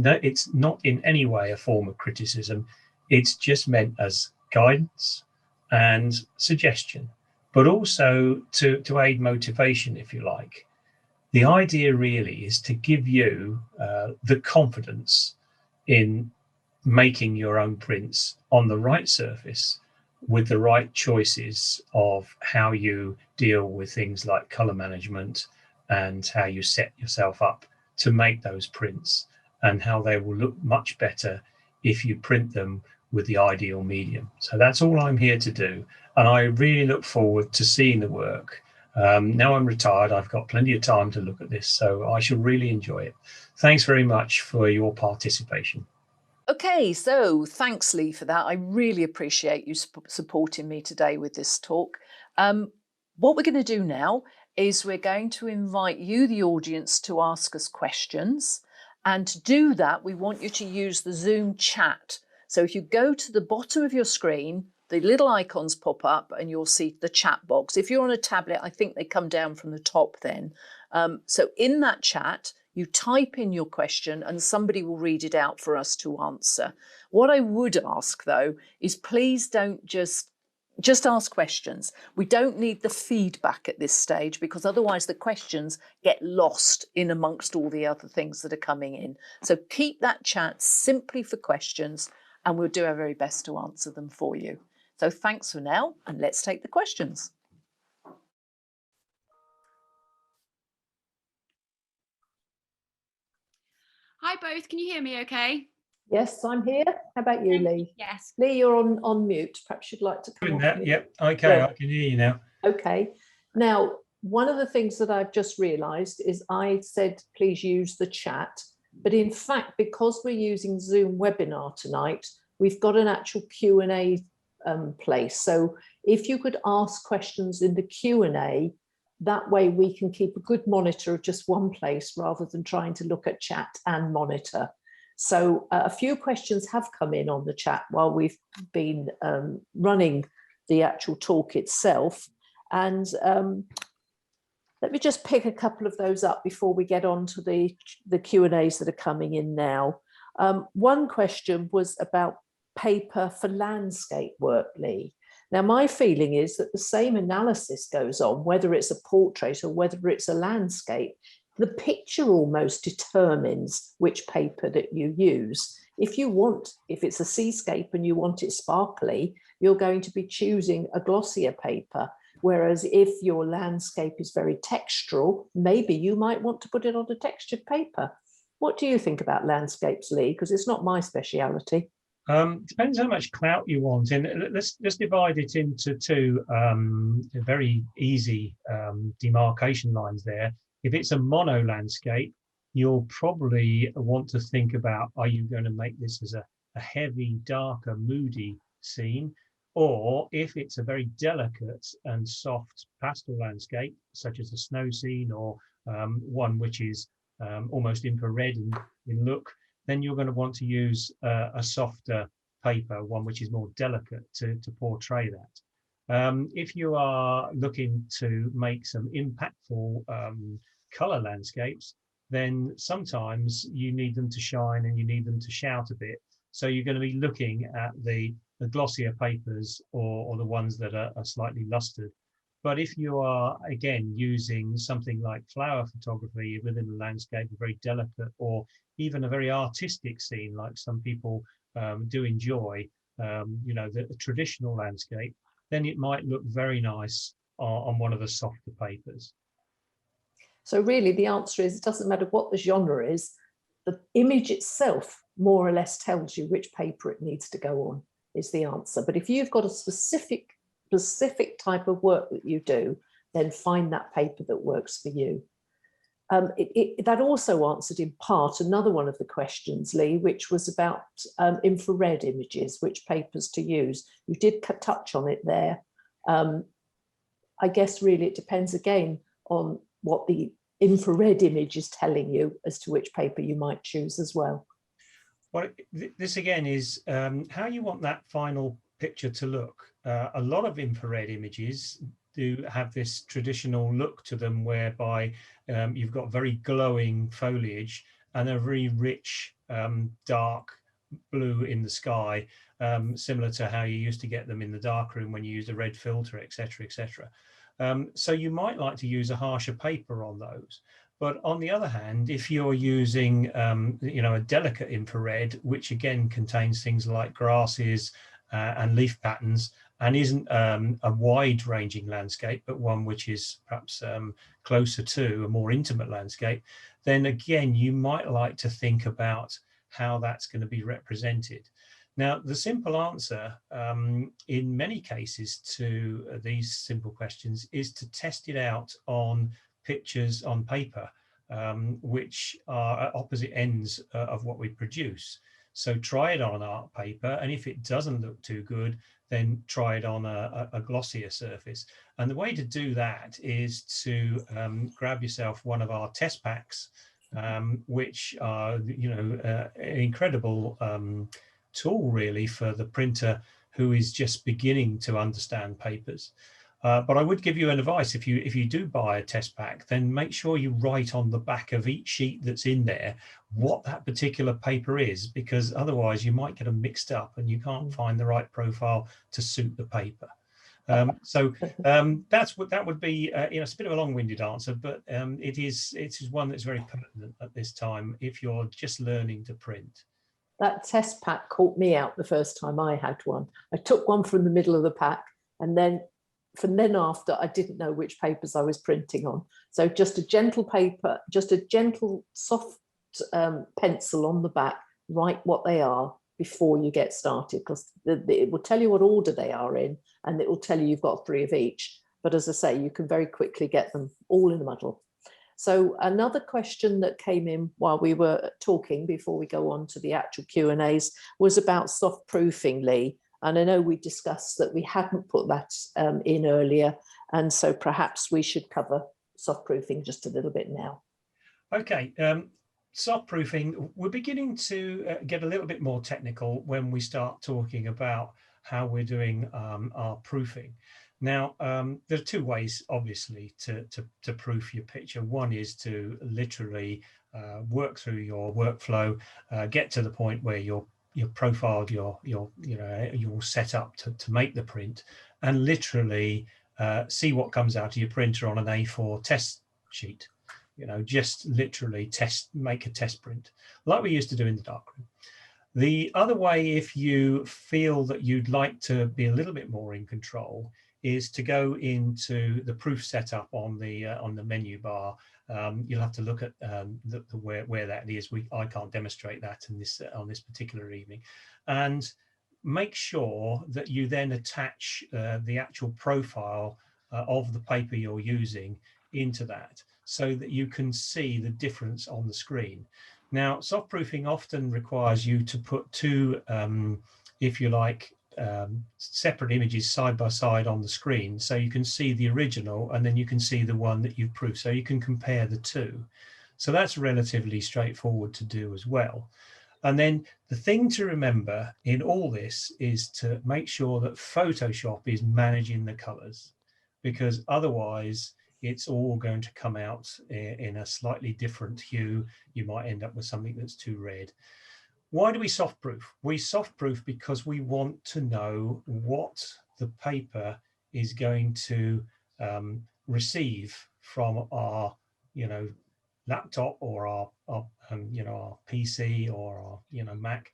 not in any way a form of criticism. It's just meant as guidance and suggestion, but also to aid motivation, if you like. The idea really is to give you the confidence in making your own prints on the right surface with the right choices of how you deal with things like color management and how you set yourself up to make those prints, and how they will look much better if you print them with the ideal medium. So that's all I'm here to do, and I really look forward to seeing the work. Now I'm retired, I've got plenty of time to look at this, so I shall really enjoy it. Thanks very much for your participation. Okay, so thanks, Leigh, for that. I really appreciate you supporting me today with this talk. What we're going to do now is we're going to invite you, the audience, to ask us questions. And to do that, we want you to use the Zoom chat. So if you go to the bottom of your screen, the little icons pop up and you'll see the chat box. If you're on a tablet, I think they come down from the top then. So in that chat, you type in your question and somebody will read it out for us to answer. What I would ask, though, is please don't just ask questions. We don't need the feedback at this stage, because otherwise the questions get lost in amongst all the other things that are coming in. So keep that chat simply for questions and we'll do our very best to answer them for you. So thanks for now, and let's take the questions. Hi both, can you hear me okay? Yes, I'm here. How about you, Leigh? Yes. Leigh, you're on mute. Perhaps you'd like to come Doing off that, mute. yep, okay, Yeah. I can hear you now. Okay. Now, one of the things that I've just realised is I said, please use the chat. But in fact, because we're using Zoom webinar tonight, we've got an actual Q&A place. So if you could ask questions in the Q&A, that way we can keep a good monitor of just one place rather than trying to look at chat and monitor. So a few questions have come in on the chat while we've been running the actual talk itself. And let me just pick a couple of those up before we get on to the Q&As that are coming in now. One question was about paper for landscape work, Leigh. Now, my feeling is that the same analysis goes on, whether it's a portrait or whether it's a landscape. The picture almost determines which paper that you use. If it's a seascape and you want it sparkly, you're going to be choosing a glossier paper. Whereas if your landscape is very textural, maybe you might want to put it on a textured paper. What do you think about landscapes, Leigh? Because it's not my speciality. Depends how much clout you want. And let's divide it into two very easy demarcation lines there. If it's a mono landscape, you'll probably want to think about, are you going to make this as a heavy, darker, moody scene? Or if it's a very delicate and soft pastel landscape, such as a snow scene or one which is almost infrared in look, then you're going to want to use a softer paper, one which is more delicate to portray that. If you are looking to make some impactful color landscapes, then sometimes you need them to shine and you need them to shout a bit. So you're going to be looking at the glossier papers or the ones that are slightly lustered. But if you are, again, using something like flower photography within the landscape, a very delicate or even a very artistic scene, like some people do enjoy, the traditional landscape, then it might look very nice on one of the softer papers. So really the answer is, it doesn't matter what the genre is, the image itself more or less tells you which paper it needs to go on, is the answer. But if you've got a specific type of work that you do, then find that paper that works for you. That also answered in part another one of the questions, Leigh, which was about infrared images, which papers to use. You did touch on it there. I guess really it depends again on what the infrared image is telling you as to which paper you might choose as well. Well, this again is how you want that final picture to look. A lot of infrared images do have this traditional look to them, whereby you've got very glowing foliage and a very rich dark blue in the sky, similar to how you used to get them in the darkroom when you used a red filter, etc., etc. So you might like to use a harsher paper on those. But on the other hand, if you're using, a delicate infrared, which again contains things like grasses and leaf patterns, and isn't a wide-ranging landscape, but one which is perhaps closer to a more intimate landscape, then again, you might like to think about how that's going to be represented. Now, the simple answer in many cases to these simple questions is to test it out on pictures on paper, which are at opposite ends of what we produce. So try it on art paper, and if it doesn't look too good, then try it on a glossier surface. And the way to do that is to grab yourself one of our test packs, which are, an incredible tool really for the printer who is just beginning to understand papers. But I would give you an advice: if you do buy a test pack, then make sure you write on the back of each sheet that's in there what that particular paper is, because otherwise you might get them mixed up and you can't find the right profile to suit the paper. That would be it's a bit of a long-winded answer, but it is one that's very pertinent at this time if you're just learning to print. That test pack caught me out the first time I had one. I took one from the middle of the pack, and then from then after, I didn't know which papers I was printing on. So just a gentle paper, just a gentle soft pencil on the back, write what they are before you get started, because it will tell you what order they are in, and it will tell you you've got 3 of each. But as I say, you can very quickly get them all in the muddle. So another question that came in while we were talking, before we go on to the actual Q&As, was about soft proofing, Leigh. And I know we discussed that we hadn't put that in earlier, and so perhaps we should cover soft proofing just a little bit now. Okay, soft proofing, we're beginning to get a little bit more technical when we start talking about how we're doing our proofing. Now, there are 2 ways, obviously, to proof your picture. One is to literally work through your workflow, get to the point where you're profiled, you're set up to make the print, and literally see what comes out of your printer on an A4 test sheet. Just literally make a test print like we used to do in the darkroom. The other way, if you feel that you'd like to be a little bit more in control, is to go into the proof setup on the menu bar. You'll have to look at where that is. I can't demonstrate that in this on this particular evening, and make sure that you then attach the actual profile of the paper you're using into that, so that you can see the difference on the screen. Now, soft proofing often requires you to put 2, if you like, separate images side by side on the screen, so you can see the original and then you can see the one that you've proofed, so you can compare the 2. So that's relatively straightforward to do as well. And then the thing to remember in all this is to make sure that Photoshop is managing the colors, because otherwise it's all going to come out in a slightly different hue. You might end up with something that's too red. Why do we soft proof? We soft proof because we want to know what the paper is going to receive from our, laptop or our PC or our, Mac.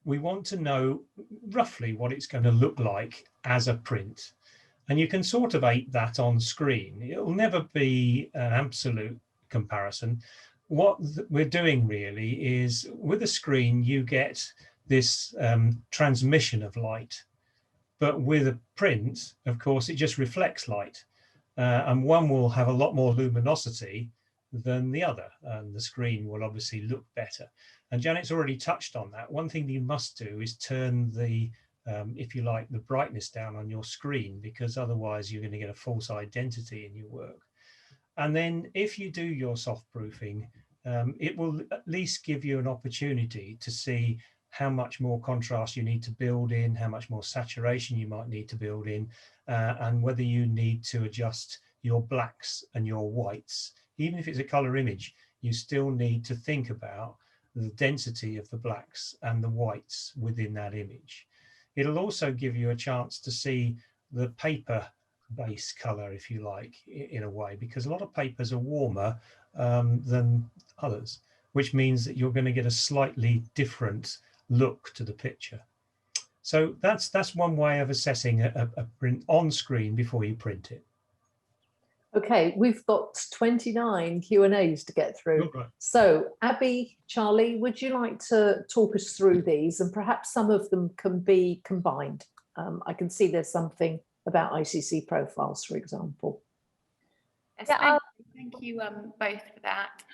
We want to know roughly what it's going to look like as a print. And you can sort of ape that on screen. It'll never be an absolute comparison. What we're doing really is, with a screen, you get this transmission of light. But with a print, of course, it just reflects light. And one will have a lot more luminosity than the other. And the screen will obviously look better. And Janet's already touched on that. One thing you must do is turn the if you like, the brightness down on your screen, because otherwise you're going to get a false identity in your work. And then if you do your soft proofing, it will at least give you an opportunity to see how much more contrast you need to build in, how much more saturation you might need to build in, and whether you need to adjust your blacks and your whites. Even if it's a color image, you still need to think about the density of the blacks and the whites within that image. It'll also give you a chance to see the paper base color, if you like, in a way, because a lot of papers are warmer than others, which means that you're going to get a slightly different look to the picture. So that's one way of assessing a print on screen before you print it. Okay, we've got 29 Q&As to get through. Right. So Abby, Charlie, would you like to talk us through these, and perhaps some of them can be combined? I can see there's something about ICC profiles, for example. Yes, Yeah, thank you both for that.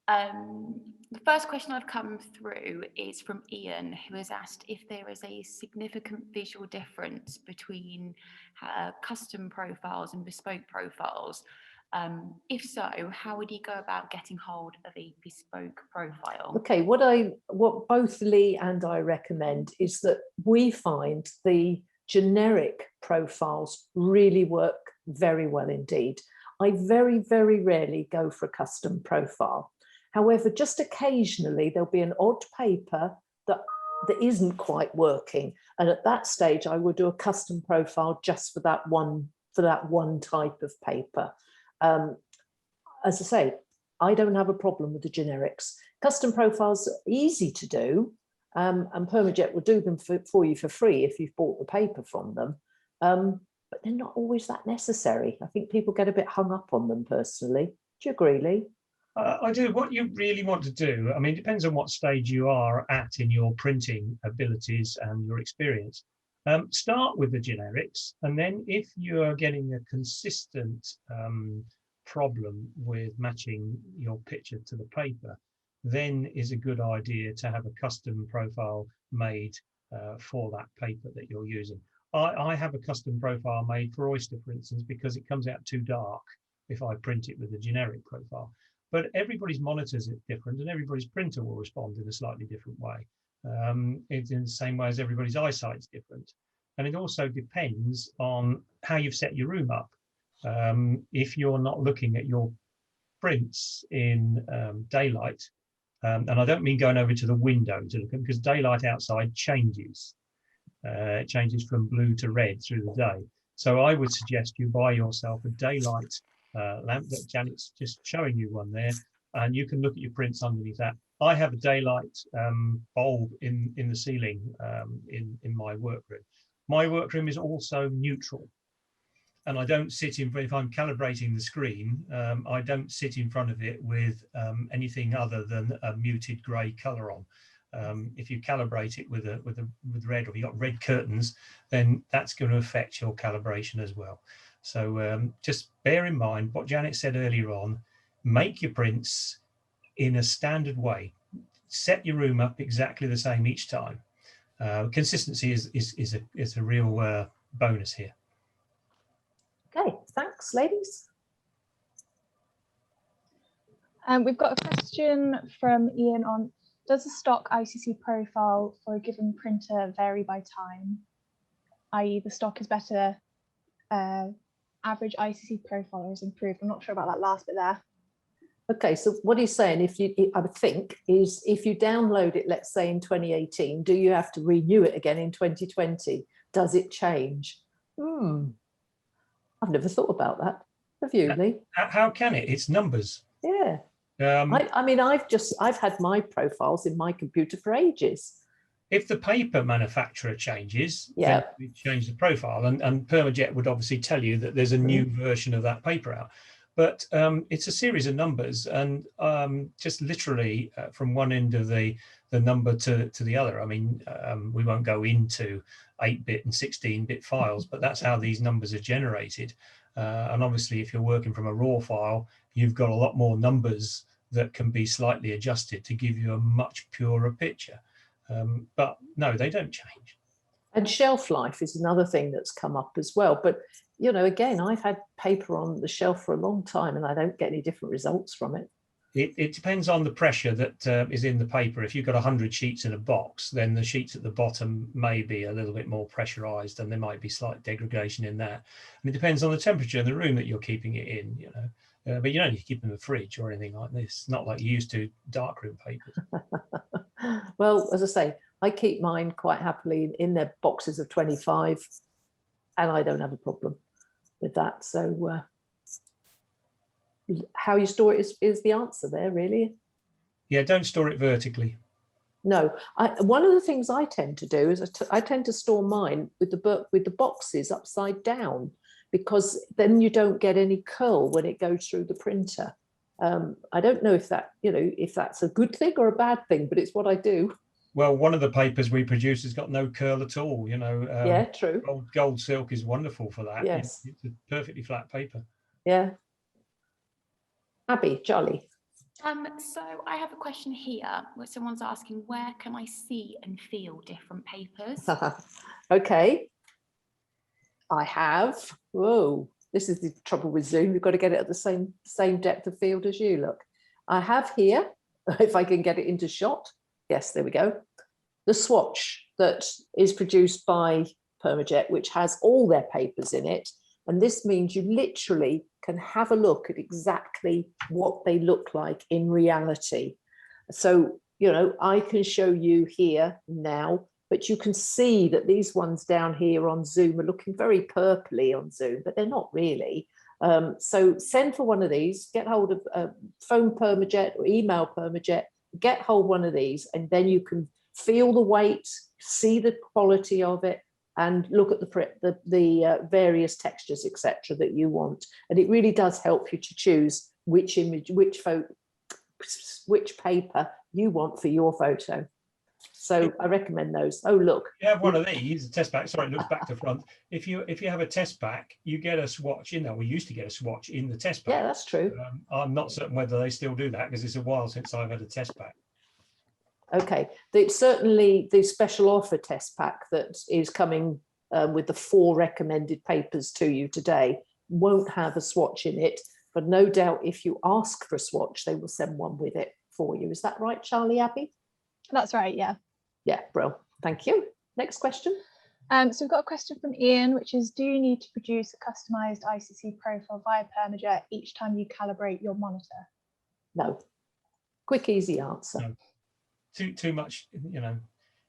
The first question I've come through is from Ian, who has asked if there is a significant visual difference between custom profiles and bespoke profiles. If so, how would you go about getting hold of a bespoke profile? Okay, what both Leigh and I recommend is that we find the generic profiles really work very well indeed. I very, very rarely go for a custom profile. However, just occasionally there'll be an odd paper that isn't quite working, and at that stage I would do a custom profile just for that one type of paper. As I say, I don't have a problem with the generics. Custom profiles are easy to do, and PermaJet will do them for you for free if you've bought the paper from them. But they're not always that necessary. I think people get a bit hung up on them personally. Do you agree, Leigh? I do. What you really want to do, I mean, it depends on what stage you are at in your printing abilities and your experience. Start with the generics, and then if you are getting a consistent problem with matching your picture to the paper, then is a good idea to have a custom profile made for that paper that you're using. I have a custom profile made for Oyster, for instance, because it comes out too dark if I print it with a generic profile. But everybody's monitors is different, and everybody's printer will respond in a slightly different way. It's in the same way as everybody's eyesight's different. And it also depends on how you've set your room up. If you're not looking at your prints in daylight, and I don't mean going over to the window to look at them, because daylight outside changes. It changes from blue to red through the day. So I would suggest you buy yourself a daylight lamp that Janet's just showing you one there, and you can look at your prints underneath that. I have a daylight bulb in the ceiling in my workroom. My workroom is also neutral, and I don't sit in, if I'm calibrating the screen, I don't sit in front of it with anything other than a muted grey colour on. If you calibrate it with red, or you got red curtains, then that's going to affect your calibration as well. So just bear in mind what Janet said earlier on. Make your prints in a standard way. Set your room up exactly the same each time. Consistency is a real bonus here. Okay, thanks, ladies. We've got a question from Ian on, does the stock ICC profile for a given printer vary by time? i.e. the stock is better, average ICC profile is improved. I'm not sure about that last bit there. Okay, so what he's saying, I would think, is if you download it, let's say in 2018, do you have to renew it again in 2020? Does it change? I've never thought about that. Have you, Leigh? How can it? It's numbers. Yeah. I mean, I've had my profiles in my computer for ages. If the paper manufacturer changes, yeah, then we change the profile, and PermaJet would obviously tell you that there's a new version of that paper out. But it's a series of numbers, and just literally from one end of the number to the other. I mean, we won't go into 8-bit and 16-bit files, but that's how these numbers are generated. And obviously, if you're working from a raw file, you've got a lot more numbers that can be slightly adjusted to give you a much purer picture. But no, they don't change. And shelf life is another thing that's come up as well. But, you know, again, I've had paper on the shelf for a long time and I don't get any different results from it. It depends on the pressure that is in the paper. If you've got 100 sheets in a box, then the sheets at the bottom may be a little bit more pressurized, and there might be slight degradation in that. And it depends on the temperature in the room that you're keeping it in, you know. But you don't need to keep them in the fridge or anything like this. Not like you used to darkroom papers. Well, as I say, I keep mine quite happily in their boxes of 25, and I don't have a problem with that. So how you store it is the answer there, really. Yeah, don't store it vertically. No, one of the things I tend to do is I tend to store mine with the boxes upside down, because then you don't get any curl when it goes through the printer. I don't know if that, if that's a good thing or a bad thing, but it's what I do. Well, one of the papers we produce has got no curl at all. Yeah, true. Gold silk is wonderful for that. Yes, it's a perfectly flat paper. Yeah. Abby, Charlie. So I have a question here where someone's asking, where can I see and feel different papers? Okay. I have. Whoa, this is the trouble with Zoom. You've got to get it at the same depth of field as you. Look, I have here, if I can get it into shot. Yes, there we go. The swatch that is produced by PermaJet, which has all their papers in it. And this means you literally can have a look at exactly what they look like in reality. So, I can show you here now, but you can see that these ones down here on Zoom are looking very purpley on Zoom, but they're not really. So send for one of these, get hold of phone PermaJet or email PermaJet, get hold of one of these, and then you can feel the weight, see the quality of it, and look at the various textures, etc., that you want. And it really does help you to choose which image, which paper you want for your photo. So I recommend those. Oh, look. You have one of these, a test pack. Sorry, it looks back to front. If you have a test pack, you get a swatch in there. We used to get a swatch in the test pack. Yeah, that's true. I'm not certain whether they still do that, because it's a while since I've had a test pack. Okay, it's certainly the special offer test pack that is coming with the 4 recommended papers to you today won't have a swatch in it, but no doubt if you ask for a swatch, they will send one with it for you. Is that right, Charlie, Abby? That's right, yeah. Yeah, bro. Thank you. Next question. So we've got a question from Ian, which is, do you need to produce a customized ICC profile via PermaJet each time you calibrate your monitor? No. Quick, easy answer. No. Too much,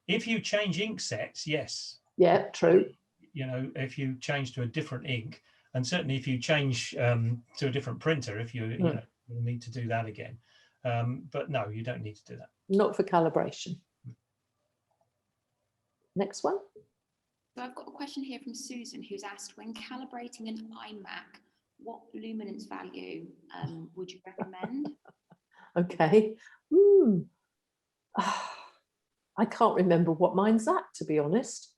if you change ink sets, yes. Yeah, true. If you change to a different ink, and certainly if you change to a different printer, if you'll need to do that again. But no, you don't need to do that. Not for calibration. Next one. So I've got a question here from Susan, who's asked, when calibrating an iMac, what luminance value would you recommend? Okay. I can't remember what mine's at, to be honest.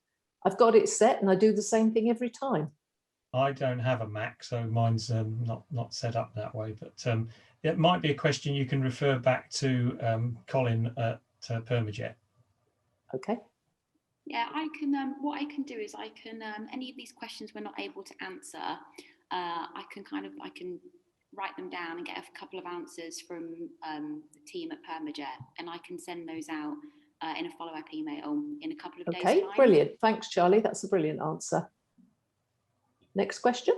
I've got it set and I do the same thing every time. I don't have a Mac, so mine's not set up that way, but it might be a question you can refer back to Colin at PermaJet. Okay. Yeah, I can. What I can do is I can any of these questions we're not able to answer. I can write them down and get a couple of answers from the team at PermaJet, and I can send those out in a follow-up email in a couple of days' time. Okay, brilliant. Thanks, Charlie. That's a brilliant answer. Next question.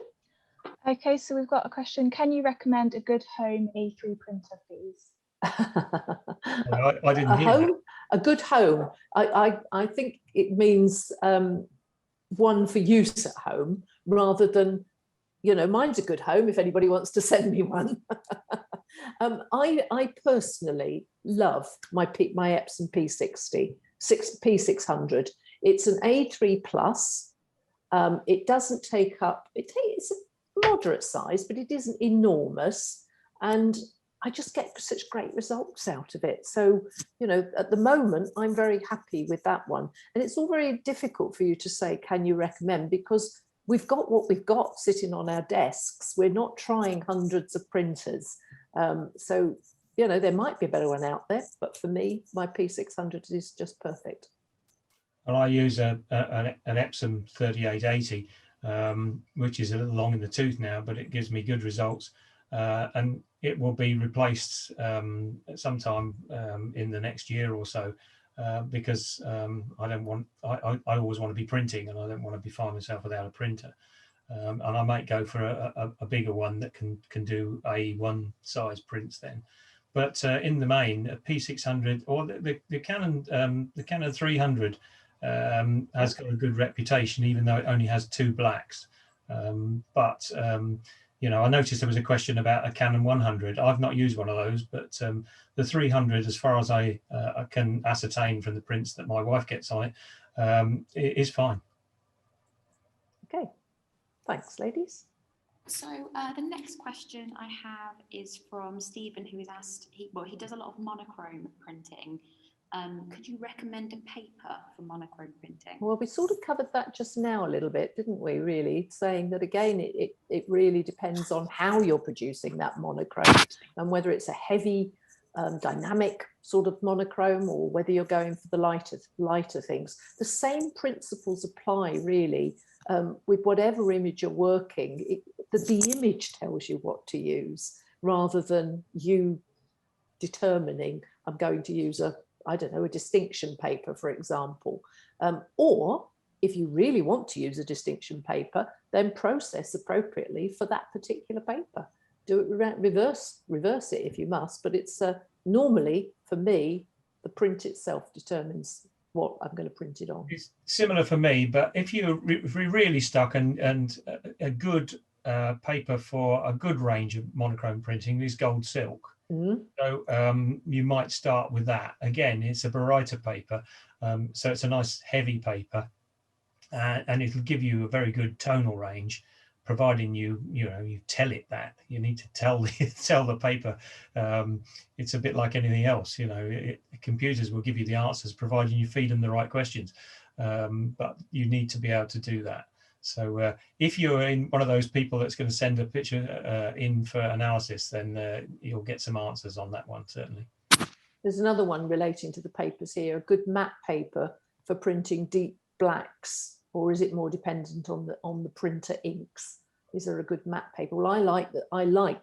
Okay, so we've got a question. Can you recommend a good home A3 printer, please? I didn't hear that. A good home. I think it means one for use at home rather than, mine's a good home if anybody wants to send me one. I personally love my Epson P600. It's an A3 plus. It doesn't take up, it's a moderate size, but it isn't enormous. And I just get such great results out of it. So, at the moment, I'm very happy with that one. And it's all very difficult for you to say, can you recommend? Because we've got what we've got sitting on our desks. We're not trying hundreds of printers. So, there might be a better one out there. But for me, my P600 is just perfect. Well, I use an Epson 3880, which is a little long in the tooth now, but it gives me good results. and it will be replaced sometime in the next year or so, because I always want to be printing, and I don't want to be finding myself without a printer. And I might go for a bigger one that can do A1 size prints then. But in the main, a P600 or the Canon 300 has got a good reputation, even though it only has 2 blacks. You know, I noticed there was a question about a Canon 100. I've not used one of those, but the 300, as far as I can ascertain from the prints that my wife gets on it is fine. Okay, thanks, ladies. So the next question I have is from Stephen, who has asked, he does a lot of monochrome printing. Could you recommend a paper for monochrome printing? Well, we sort of covered that just now a little bit, didn't we, really? Saying that, again, it really depends on how you're producing that monochrome and whether it's a heavy, dynamic sort of monochrome or whether you're going for the lighter things. The same principles apply, really, with whatever image you're working. The image tells you what to use rather than you determining, I'm going to use a distinction paper, for example. Or if you really want to use a distinction paper, then process appropriately for that particular paper. Do it reverse it if you must, but it's normally, for me, the print itself determines what I'm going to print it on. It's similar for me, but if you're really stuck and a good paper for a good range of monochrome printing is gold silk. Mm-hmm. So you might start with that. Again, it's a baryta paper, so it's a nice heavy paper, and it'll give you a very good tonal range, providing you tell it that. You need to tell the paper. It's a bit like anything else, computers will give you the answers providing you feed them the right questions, but you need to be able to do that. So if you're in one of those people that's going to send a picture in for analysis, then you'll get some answers on that one, certainly. There's another one relating to the papers here, a good matte paper for printing deep blacks, or is it more dependent on the printer inks? Is there a good matte paper? Well, I like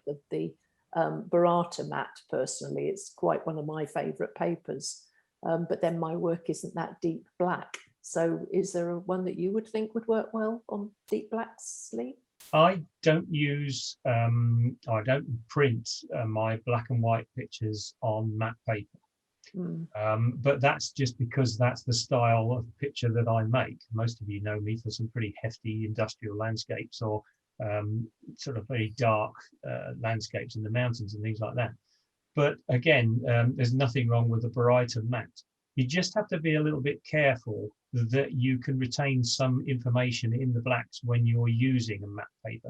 the baryta matte personally. It's quite one of my favourite papers, but then my work isn't that deep black. So is there one that you would think would work well on deep blacks, Leigh? I don't print my black and white pictures on matte paper. But that's just because that's the style of picture that I make. Most of you know me for some pretty hefty industrial landscapes or sort of very dark landscapes in the mountains and things like that. But again, there's nothing wrong with the baryta matte. You just have to be a little bit careful that you can retain some information in the blacks when you're using a matte paper.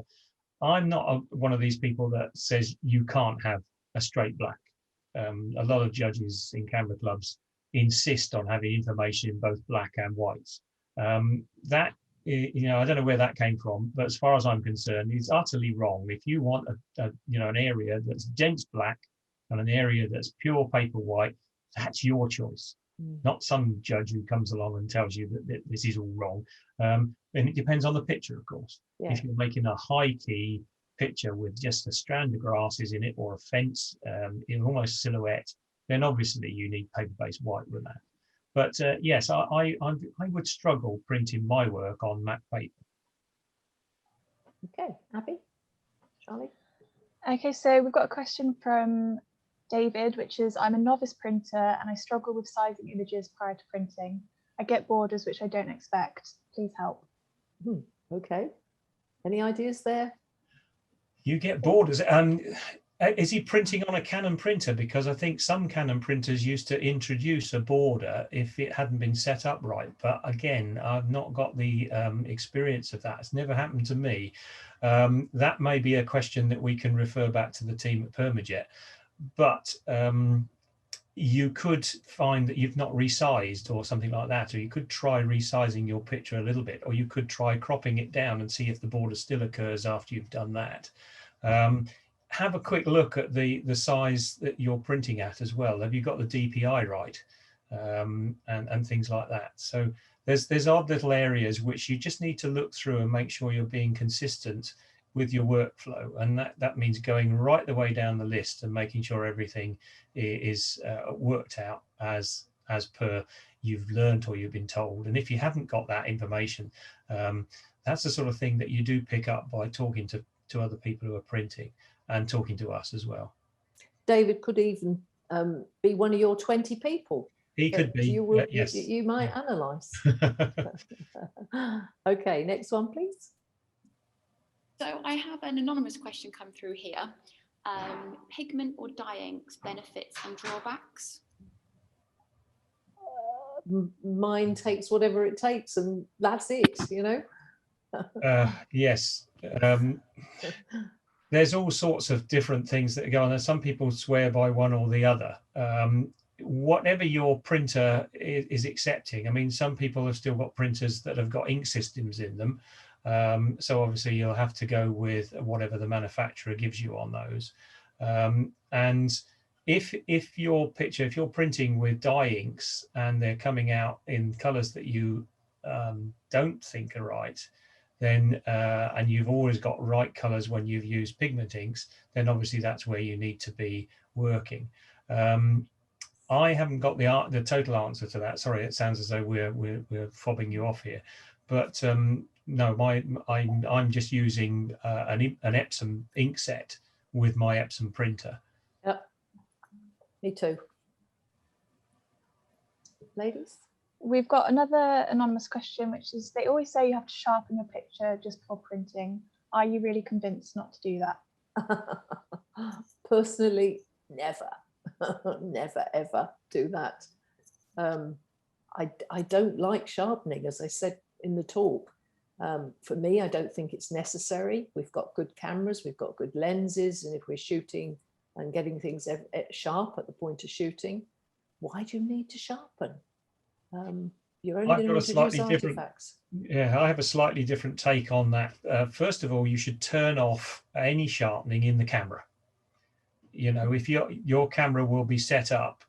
I'm not one of these people that says you can't have a straight black. A lot of judges in camera clubs insist on having information in both black and whites. That, I don't know where that came from, but as far as I'm concerned, it's utterly wrong. If you want an area that's dense black and an area that's pure paper white, that's your choice. Not some judge who comes along and tells you that this is all wrong. And it depends on the picture, of course. Yeah. If you're making a high key picture with just a strand of grasses in it or a fence in almost silhouette, then obviously you need paper-based white with that. But yes, I would struggle printing my work on matte paper. Okay, Abby, Charlie. Okay, so we've got a question from David, which is, I'm a novice printer and I struggle with sizing images prior to printing. I get borders which I don't expect. Please help. Okay. Any ideas there? You get borders. Is he printing on a Canon printer? Because I think some Canon printers used to introduce a border if it hadn't been set up right. But again, I've not got the experience of that. It's never happened to me. That may be a question that we can refer back to the team at PermaJet. But you could find that you've not resized or something like that, or you could try resizing your picture a little bit, or you could try cropping it down and see if the border still occurs after you've done that. Have a quick look at the size that you're printing at as well. Have you got the DPI right? And things like that. So there's odd little areas which you just need to look through and make sure you're being consistent with your workflow, and that means going right the way down the list and making sure everything is worked out as per you've learnt or you've been told. And if you haven't got that information, that's the sort of thing that you do pick up by talking to other people who are printing and talking to us as well. David could even be one of your 20 people. He could be, yes. You might analyse. Okay, next one, please. So I have an anonymous question come through here. Pigment or dye inks, benefits and drawbacks? Mine takes whatever it takes, and that's it, you know. Yes. There's all sorts of different things that go on. And some people swear by one or the other. Whatever your printer is accepting. I mean, some people have still got printers that have got ink systems in them. So obviously you'll have to go with whatever the manufacturer gives you on those. And if you're printing with dye inks and they're coming out in colors that you don't think are right, then and you've always got right colors when you've used pigment inks, then obviously that's where you need to be working. I haven't got the total answer to that. Sorry, it sounds as though we're fobbing you off here, but no, I'm just using an Epsom ink set with my Epsom printer. Yep, me too. Ladies? We've got another anonymous question, which is, they always say you have to sharpen your picture just before printing. Are you really convinced not to do that? Personally, never. Never ever do that. I don't like sharpening, as I said in the talk. For me, I don't think it's necessary. We've got good cameras, we've got good lenses, and if we're shooting and getting things sharp at the point of shooting, why do you need to sharpen? You're only going to introduce artifacts. Yeah, I have a slightly different take on that. First of all, you should turn off any sharpening in the camera. You know, if your camera will be set up,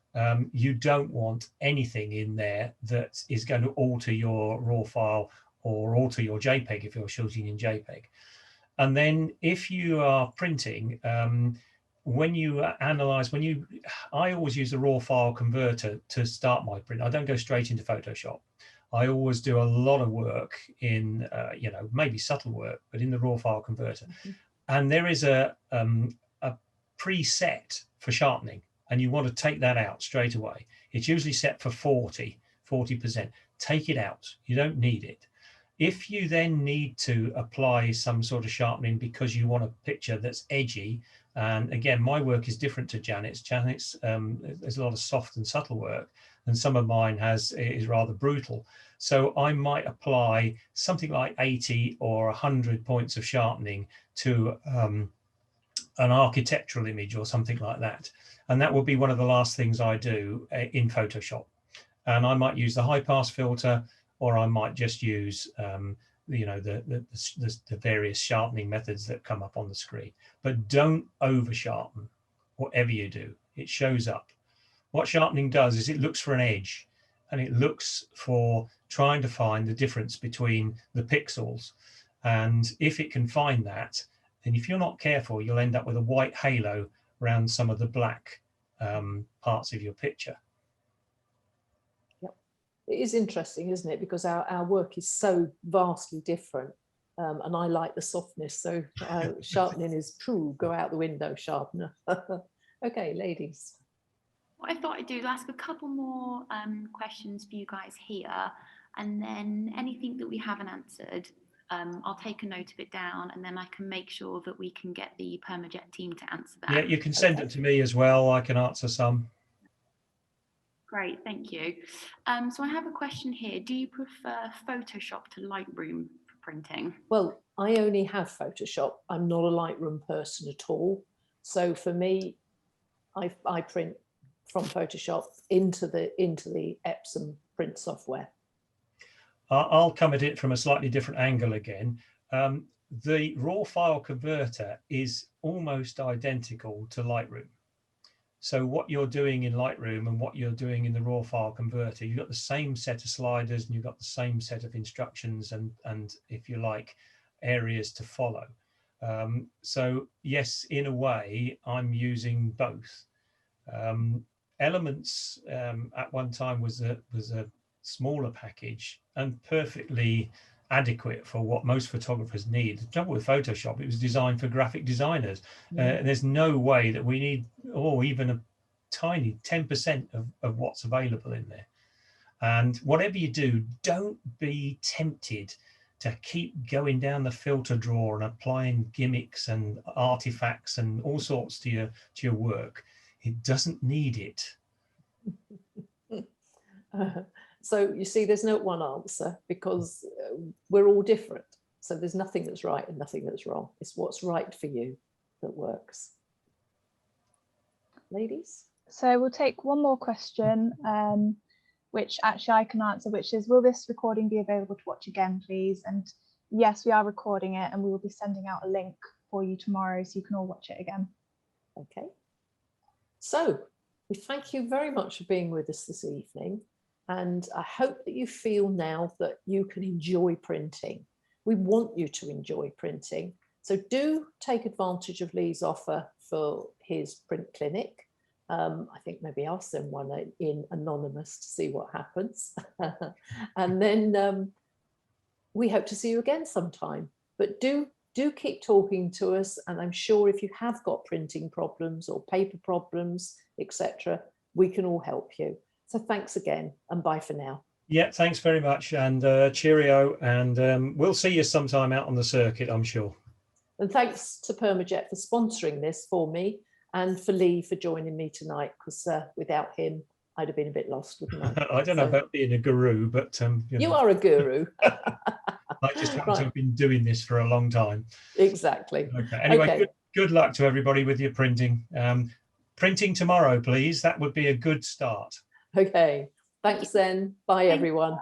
you don't want anything in there that is going to alter your RAW file or alter your JPEG if you're shooting in JPEG. And then if you are printing, when you analyze, I always use the raw file converter to start my print. I don't go straight into Photoshop. I always do a lot of work in, you know, maybe subtle work, but in the raw file converter. Mm-hmm. And there is a preset for sharpening, and you want to take that out straight away. It's usually set for 40%. Take it out. You don't need it. If you then need to apply some sort of sharpening because you want a picture that's edgy, and again, my work is different to Janet's. Janet's, there's a lot of soft and subtle work, and some of mine is rather brutal. So I might apply something like 80 or 100 points of sharpening to an architectural image or something like that. And that will be one of the last things I do in Photoshop. And I might use the high pass filter, or I might just use you know, the various sharpening methods that come up on the screen. But don't over sharpen. Whatever you do, it shows up. What sharpening does is it looks for an edge, and it looks for trying to find the difference between the pixels. And if it can find that, then if you're not careful, you'll end up with a white halo around some of the black parts of your picture. It is interesting, isn't it? Because our work is so vastly different, and I like the softness. So sharpening is true. Go out the window, sharpener. Okay, ladies. What I thought I'd do is ask a couple more questions for you guys here, and then anything that we haven't answered, I'll take a note of it down, and then I can make sure that we can get the PermaJet team to answer that. Yeah, you can send it to me as well. I can answer some. Great, thank you. So I have a question here. Do you prefer Photoshop to Lightroom for printing? Well, I only have Photoshop. I'm not a Lightroom person at all. So for me, I print from Photoshop into the Epsom print software. I'll come at it from a slightly different angle again. The raw file converter is almost identical to Lightroom. So what you're doing in Lightroom and what you're doing in the raw file converter, you've got the same set of sliders and you've got the same set of instructions and if you like, areas to follow. So yes, in a way, I'm using both. Elements at one time was a smaller package and perfectly adequate for what most photographers need. The trouble with Photoshop, it was designed for graphic designers. There's no way that we need, or even a tiny 10% of what's available in there. And whatever you do, don't be tempted to keep going down the filter drawer and applying gimmicks and artifacts and all sorts to your work. It doesn't need it. So you see, there's no one answer, because we're all different. So there's nothing that's right and nothing that's wrong. It's what's right for you that works. Ladies? So we'll take one more question, which actually I can answer, which is, will this recording be available to watch again, please? And yes, we are recording it, and we will be sending out a link for you tomorrow so you can all watch it again. Okay. So we thank you very much for being with us this evening. And I hope that you feel now that you can enjoy printing. We want you to enjoy printing. So do take advantage of Leigh's offer for his print clinic. I think maybe I'll send one in anonymous to see what happens. And then we hope to see you again sometime. But do keep talking to us. And I'm sure if you have got printing problems or paper problems, etc., we can all help you. So thanks again, and bye for now. Yeah, thanks very much, and cheerio, and we'll see you sometime out on the circuit, I'm sure. And thanks to PermaJet for sponsoring this for me, and for Leigh for joining me tonight, because without him, I'd have been a bit lost, wouldn't I? I don't know about being a guru, but you are a guru. I just happen to have been doing this for a long time. Exactly. Okay. Anyway, okay. Good luck to everybody with your printing. Printing tomorrow, please. That would be a good start. Okay. Thanks then. Bye, everyone.